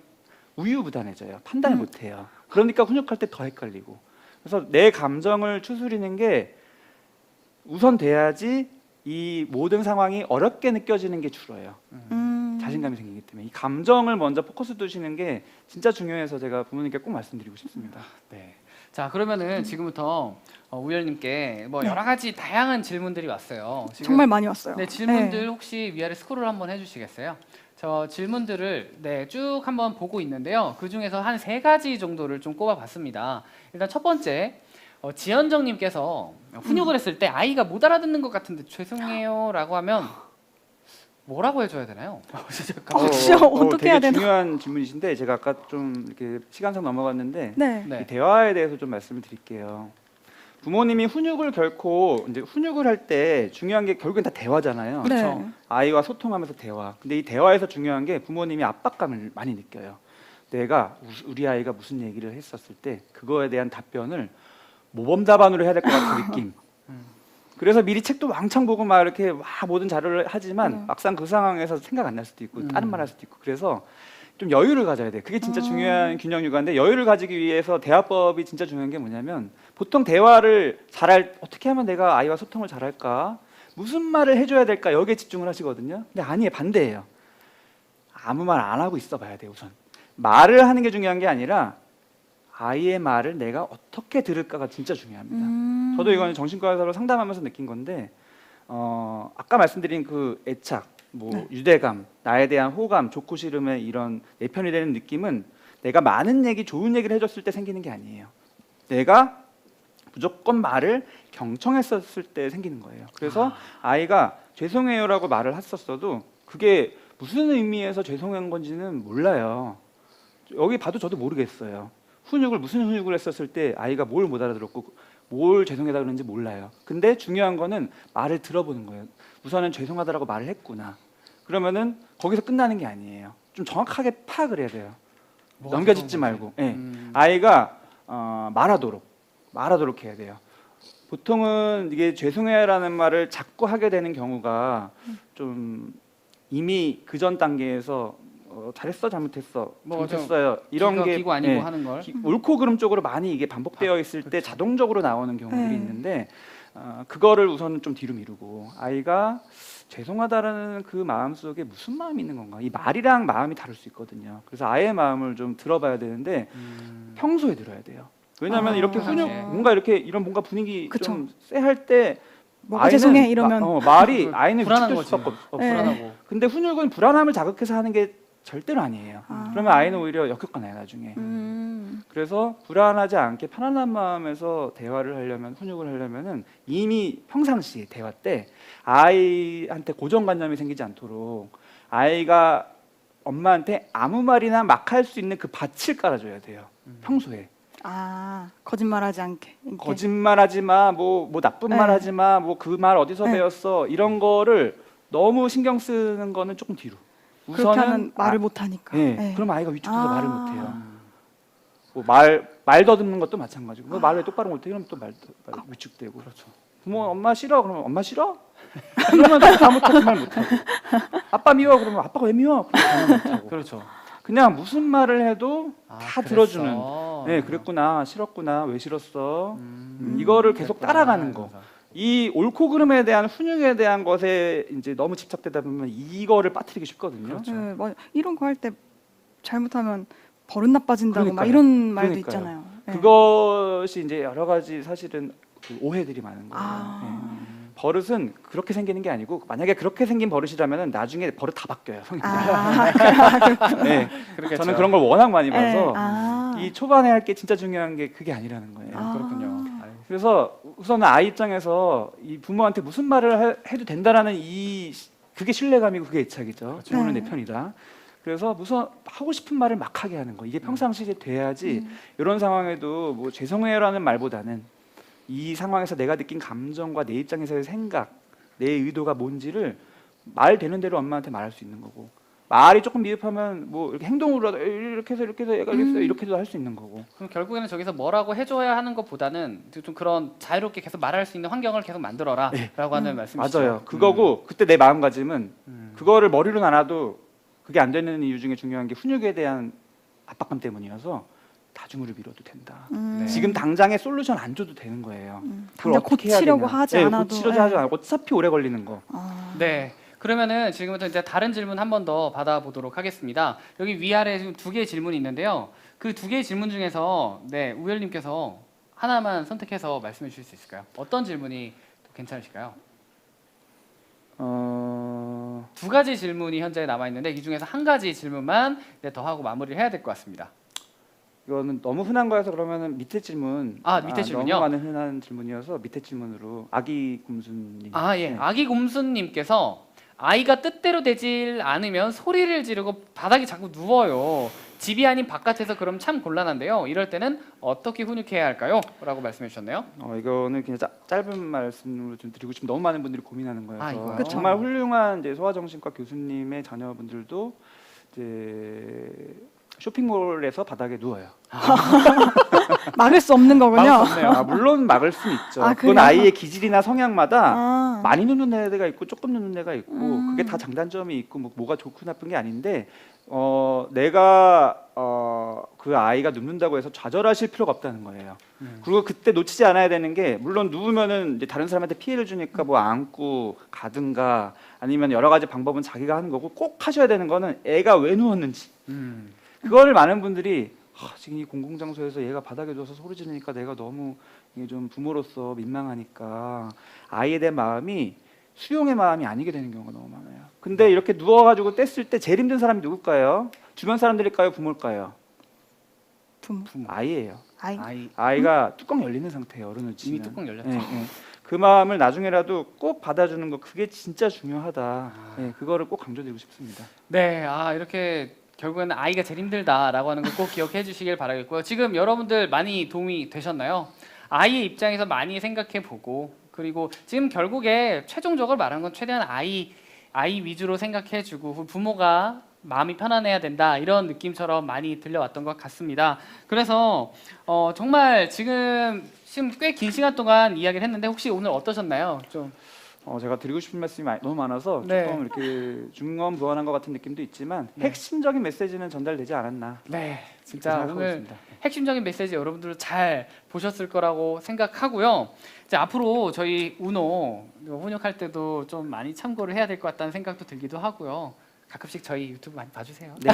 우유부단해져요. 판단을 못 해요. 그러니까 훈육할 때 더 헷갈리고. 그래서 내 감정을 추스리는 게 우선 돼야지 이 모든 상황이 어렵게 느껴지는 게 줄어요. 자신감이 생기기 때문에 이 감정을 먼저 포커스 두시는 게 진짜 중요해서 제가 부모님께 꼭 말씀드리고 싶습니다. 네. 자, 그러면은 지금부터 우열님께 뭐 여러 가지 다양한 질문들이 왔어요. 지금 정말 많이 왔어요. 네, 질문들 혹시 위아래 스크롤 한번 해주시겠어요? 저 질문들을 쭉 한번 보고 있는데요. 그 중에서 한 3가지 정도를 좀 꼽아봤습니다. 일단 첫 번째, 지현정님께서 훈육을 했을 때 아이가 못 알아듣는 것 같은데 죄송해요라고 하면 뭐라고 해줘야 되나요? 진짜 진짜 어떻게 되게 해야 되나? 중요한 질문이신데 제가 아까 좀 이렇게 시간상 넘어갔는데 네. 네. 이 대화에 대해서 좀 말씀을 드릴게요. 부모님이 훈육을 결코 이제 훈육을 할 때 중요한 게 결국엔 다 대화잖아요. 그렇죠. 네. 아이와 소통하면서 대화. 근데 이 대화에서 중요한 게 부모님이 압박감을 많이 느껴요. 내가 우리 아이가 무슨 얘기를 했었을 때 그거에 대한 답변을 모범 답안으로 해야 될 것 같은 느낌. 그래서 미리 책도 왕창 보고 막 이렇게 모든 자료를 하지만 막상 그 상황에서 생각 안 날 수도 있고 다른 말 할 수도 있고 그래서 좀 여유를 가져야 돼. 그게 진짜 중요한 균형 육아인데 여유를 가지기 위해서 대화법이 진짜 중요한 게 뭐냐면 보통 대화를 어떻게 하면 내가 아이와 소통을 잘할까? 무슨 말을 해줘야 될까? 여기에 집중을 하시거든요. 근데 아니에요. 반대예요. 아무 말 안 하고 있어 봐야 돼요. 우선 말을 하는 게 중요한 게 아니라 아이의 말을 내가 어떻게 들을까가 진짜 중요합니다. 저도 이거는 정신과 의사로 상담하면서 느낀 건데 아까 말씀드린 그 애착, 유대감, 나에 대한 호감, 좋고 싫음의 이런 내 편이 되는 느낌은 내가 많은 얘기, 좋은 얘기를 해줬을 때 생기는 게 아니에요. 내가 무조건 말을 경청했었을 때 생기는 거예요. 그래서 아이가 죄송해요라고 말을 했었어도 그게 무슨 의미에서 죄송한 건지는 몰라요. 여기 봐도 저도 모르겠어요. 무슨 훈육을 했었을 때 아이가 뭘 못 알아들었고 뭘 죄송하다 그러는지 몰라요. 근데 중요한 거는 말을 들어보는 거예요. 우선은 죄송하다라고 말을 했구나. 그러면은 거기서 끝나는 게 아니에요. 좀 정확하게 파악을 해야 돼요. 뭐가 넘겨짚지 죄송한 말고. 거지? 예. 아이가 말하도록 해야 돼요. 보통은 이게 죄송해라는 말을 자꾸 하게 되는 경우가 좀 이미 그 전 단계에서 잘했어 잘못했어 뭐 잘못했어요 이런 기가 게 기고 아니고 예, 하는 걸. 옳고 그름 쪽으로 많이 이게 반복되어 있을 때 그렇죠. 자동적으로 나오는 경우들이 네. 있는데 그거를 우선은 좀 뒤로 미루고 아이가 죄송하다라는 그 마음 속에 무슨 마음이 있는 건가 이 말이랑 마음이 다를 수 있거든요. 그래서 아이의 마음을 좀 들어봐야 되는데 평소에 들어야 돼요. 왜냐하면 아, 이렇게 훈육 네. 뭔가 이렇게 이런 뭔가 분위기 그쵸. 좀 쎄할 때 뭐가 죄송해 이러면 말이 아이는 불안한 위축될 거지. 수밖에 없어. 네. 불안하고. 근데 훈육은 불안함을 자극해서 하는 게 절대로 아니에요. 아. 그러면 아이는 오히려 역효과나요 나중에. 그래서 불안하지 않게 편안한 마음에서 대화를 하려면 훈육을 하려면은 이미 평상시 대화 때 아이한테 고정관념이 생기지 않도록 아이가 엄마한테 아무 말이나 막 할 수 있는 그 밭을 깔아줘야 돼요. 평소에. 거짓말하지 않게 이렇게. 거짓말하지 마, 뭐 나쁜 네. 말하지 마, 뭐 그 말 어디서 네. 배웠어 이런 거를 너무 신경 쓰는 거는 조금 뒤로. 그렇게 하면 말을 못 하니까. 예, 네. 그럼 아이가 위축돼서 아. 말을 못 해요. 말 더듬는 것도 마찬가지고. 너 말을 똑바로 못 해, 그러면 또 말 위축되고. 그렇죠. 부모 엄마 싫어, 그러면 엄마 싫어? 그러면 다음부터 그 말 못하고. 아빠 미워, 그러면 아빠가 왜 미워? 그러면 그 말 못하고. 그렇죠. 그냥 무슨 말을 해도 다 들어주는. 그랬어. 네, 그랬구나, 싫었구나, 왜 싫었어? 이거를 계속 그랬구나, 따라가는 거. 이러면서. 이 옳고 그름에 대한 훈육에 대한 것에 이제 너무 집착되다 보면 이거를 빠뜨리기 쉽거든요. 그렇죠. 네, 맞아. 이런 거 할 때 잘못하면 버릇 나빠진다고 막 그러니까요. 이런 말도 그러니까요. 있잖아요. 네. 그것이 이제 여러 가지 사실은 그 오해들이 많은 거예요. 아. 네. 버릇은 그렇게 생기는 게 아니고 만약에 그렇게 생긴 버릇이라면 나중에 버릇 다 바뀌어요. 성인들. 네. 그렇겠죠. 저는 그런 걸 워낙 많이 네. 봐서 아. 이 초반에 할 게 진짜 중요한 게 그게 아니라는 거예요. 아. 그렇군요. 아유. 그래서 우선은 아이 입장에서 이 부모한테 무슨 말을 해도 된다라는 그게 신뢰감이고 그게 애착이죠. 부모는 네. 내 편이다. 그래서 무슨 하고 싶은 말을 막 하게 하는 거 이게 평상시에 돼야지 이런 상황에도 뭐 죄송해요라는 말보다는 이 상황에서 내가 느낀 감정과 내 입장에서의 생각, 내 의도가 뭔지를 말 되는 대로 엄마한테 말할 수 있는 거고 말이 조금 미흡하면 뭐 이렇게 행동으로라도 이렇게 해서 얘가 알겠어요 이렇게도 할 수 있는 거고 그럼 결국에는 저기서 뭐라고 해줘야 하는 것보다는 좀 그런 자유롭게 계속 말할 수 있는 환경을 계속 만들어라라고 하는 말씀이시죠. 맞아요. 그거고 그때 내 마음가짐은 그거를 머리로 나눠도 그게 안 되는 이유 중에 중요한 게 훈육에 대한 압박감 때문이어서 다중으로 미뤄도 된다. 네. 지금 당장에 솔루션 안 줘도 되는 거예요. 그걸 당장 어떻게 해야 고치려고 되냐. 하지 네, 않아도. 고치려고 하지 않아도 어차피 오래 걸리는 거. 아. 네. 그러면은 지금부터 이제 다른 질문 한 번 더 받아보도록 하겠습니다. 여기 위아래 지금 두 개의 질문이 있는데요. 그 두 개의 질문 중에서 네 우열님께서 하나만 선택해서 말씀해 주실 수 있을까요? 어떤 질문이 더 괜찮으실까요? 두 가지 질문이 현재 남아 있는데 이 중에서 한 가지 질문만 네, 더 하고 마무리를 해야 될 것 같습니다. 이거는 너무 흔한 거여서 그러면은 밑에 질문. 밑에 질문이요? 너무 많은 흔한 질문이어서 밑에 질문으로 아기 곰순님. 예. 네. 아기 곰순님께서 아이가 뜻대로 되질 않으면 소리를 지르고 바닥에 자꾸 누워요. 집이 아닌 바깥에서 그럼 참 곤란한데요. 이럴 때는 어떻게 훈육해야 할까요? 라고 말씀해 주셨네요. 이거는 그냥 짧은 말씀으로 좀 드리고 싶으면 너무 많은 분들이 고민하는 거여서 이거요? 그쵸. 정말 훌륭한 이제 소아정신과 교수님의 자녀분들도 이제 쇼핑몰에서 바닥에 누워요. 막을 수 없는 거군요. 물론 막을 수는 있죠. 아, 그건 그래요? 아이의 기질이나 성향마다 아. 많이 눕는 애가 있고 조금 눕는 애가 있고 그게 다 장단점이 있고 뭐가 좋고 나쁜 게 아닌데 내가 그 아이가 눕는다고 해서 좌절하실 필요가 없다는 거예요. 그리고 그때 놓치지 않아야 되는 게 물론 누우면은 이제 다른 사람한테 피해를 주니까 뭐 안고 가든가 아니면 여러 가지 방법은 자기가 하는 거고 꼭 하셔야 되는 거는 애가 왜 누웠는지 그거를 많은 분들이 지금 이 공공장소에서 얘가 바닥에 누워서 소리 지르니까 내가 너무 이게 좀 부모로서 민망하니까 아이에 대한 마음이 수용의 마음이 아니게 되는 경우가 너무 많아요. 근데 이렇게 누워가지고 뗐을 때 제일 힘든 사람이 누굴까요? 주변 사람들일까요? 부모일까요? 부모. 아이예요. 아이. 아이가 뚜껑 열리는 상태예요. 어른을 치면. 이미 뚜껑 열렸죠. 예. 그 마음을 나중에라도 꼭 받아주는 거 그게 진짜 중요하다. 그거를 꼭 강조드리고 싶습니다. 네, 이렇게 결국에는 아이가 제일 힘들다라고 하는 걸 꼭 기억해 주시길 바라겠고요. 지금 여러분들 많이 도움이 되셨나요? 아이의 입장에서 많이 생각해 보고 그리고 지금 결국에 최종적으로 말하는 건 최대한 아이 위주로 생각해 주고 부모가 마음이 편안해야 된다 이런 느낌처럼 많이 들려왔던 것 같습니다. 그래서 정말 지금 꽤 긴 시간 동안 이야기를 했는데 혹시 오늘 어떠셨나요? 좀 제가 드리고 싶은 말씀이 너무 많아서 네. 조금 이렇게 중언부언한 것 같은 느낌도 있지만 핵심적인 메시지는 전달되지 않았나. 네, 진짜 생각하고 오늘 있습니다. 핵심적인 메시지 여러분들 잘 보셨을 거라고 생각하고요. 이제 앞으로 저희 우노 훈육할 때도 좀 많이 참고를 해야 될 것 같다는 생각도 들기도 하고요. 가끔씩 저희 유튜브 많이 봐주세요. 네.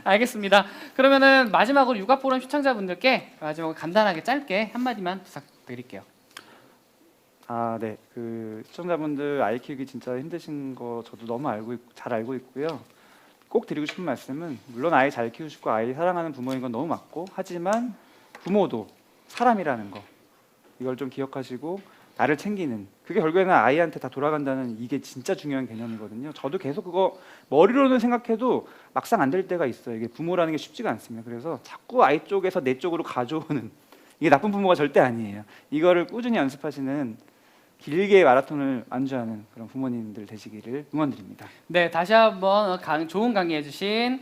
알겠습니다. 그러면은 마지막으로 육아 포럼 시청자분들께 마지막으로 간단하게 짧게 한마디만 부탁드릴게요. 네. 그 시청자분들 아이 키우기 진짜 힘드신 거 저도 너무 잘 알고 있고요. 꼭 드리고 싶은 말씀은 물론 아이 잘 키우시고 아이 사랑하는 부모인 건 너무 맞고 하지만 부모도 사람이라는 거 이걸 좀 기억하시고 나를 챙기는 그게 결국에는 아이한테 다 돌아간다는 이게 진짜 중요한 개념이거든요. 저도 계속 그거 머리로는 생각해도 막상 안 될 때가 있어요. 이게 부모라는 게 쉽지가 않습니다. 그래서 자꾸 아이 쪽에서 내 쪽으로 가져오는 이게 나쁜 부모가 절대 아니에요. 이거를 꾸준히 연습하시는 길게 마라톤을 완주하는 그런 부모님들 되시기를 응원드립니다. 네, 다시 한번 좋은 강의해 주신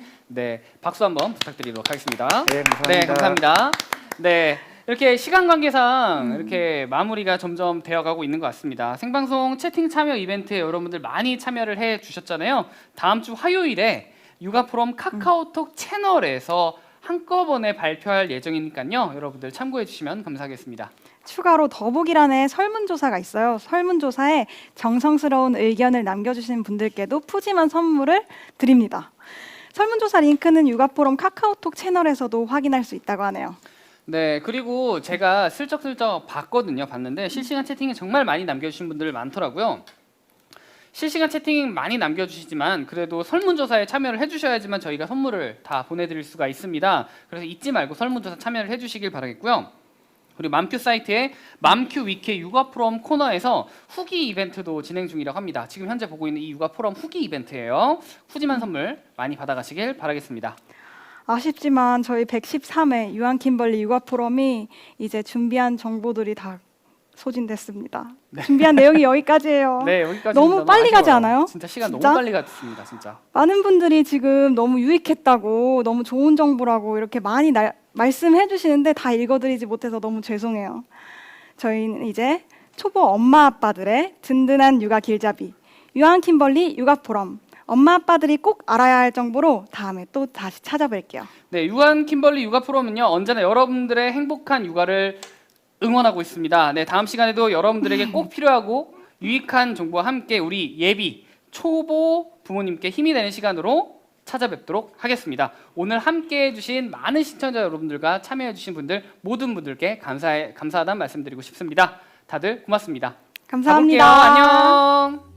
박수 한번 부탁드리도록 하겠습니다. 네, 감사합니다. 네, 감사합니다. 네, 이렇게 시간 관계상 이렇게 마무리가 점점 되어가고 있는 것 같습니다. 생방송 채팅 참여 이벤트에 여러분들 많이 참여를 해 주셨잖아요. 다음 주 화요일에 육아 포럼 카카오톡 채널에서 한꺼번에 발표할 예정이니까요. 여러분들 참고해 주시면 감사하겠습니다. 추가로 더보기란에 설문조사가 있어요. 설문조사에 정성스러운 의견을 남겨주시는 분들께도 푸짐한 선물을 드립니다. 설문조사 링크는 육아포럼 카카오톡 채널에서도 확인할 수 있다고 하네요. 네, 그리고 제가 슬쩍슬쩍 봤는데 실시간 채팅에 정말 많이 남겨주신 분들 많더라고요. 실시간 채팅 많이 남겨주시지만 그래도 설문조사에 참여를 해주셔야지만 저희가 선물을 다 보내드릴 수가 있습니다. 그래서 잊지 말고 설문조사 참여를 해주시길 바라겠고요. 그리고 맘큐 사이트에 맘큐 위키 육아 포럼 코너에서 후기 이벤트도 진행 중이라고 합니다. 지금 현재 보고 있는 이 육아 포럼 후기 이벤트예요. 푸짐한 선물 많이 받아가시길 바라겠습니다. 아쉽지만 저희 113회 유한 킴벌리 육아 포럼이 이제 준비한 정보들이 다 소진됐습니다. 준비한 내용이 여기까지예요. 네, 여기까지 너무 빨리 가지 아쉬워요. 않아요? 진짜 시간 진짜? 너무 빨리 갔습니다, 진짜. 많은 분들이 지금 너무 유익했다고 너무 좋은 정보라고 이렇게 많이 말씀해 주시는데 다 읽어드리지 못해서 너무 죄송해요. 저희는 이제 초보 엄마 아빠들의 든든한 육아 길잡이 유한 킴벌리 육아 포럼 엄마 아빠들이 꼭 알아야 할 정보로 다음에 또 다시 찾아뵐게요. 네, 유한 킴벌리 육아 포럼은요 언제나 여러분들의 행복한 육아를 응원하고 있습니다. 네, 다음 시간에도 여러분들에게 꼭 필요하고 유익한 정보와 함께 우리 예비 초보 부모님께 힘이 되는 시간으로 찾아뵙도록 하겠습니다. 오늘 함께해 주신 많은 시청자 여러분들과 참여해 주신 분들 모든 분들께 감사하다는 말씀드리고 싶습니다. 다들 고맙습니다. 감사합니다. 가볼게요. 안녕.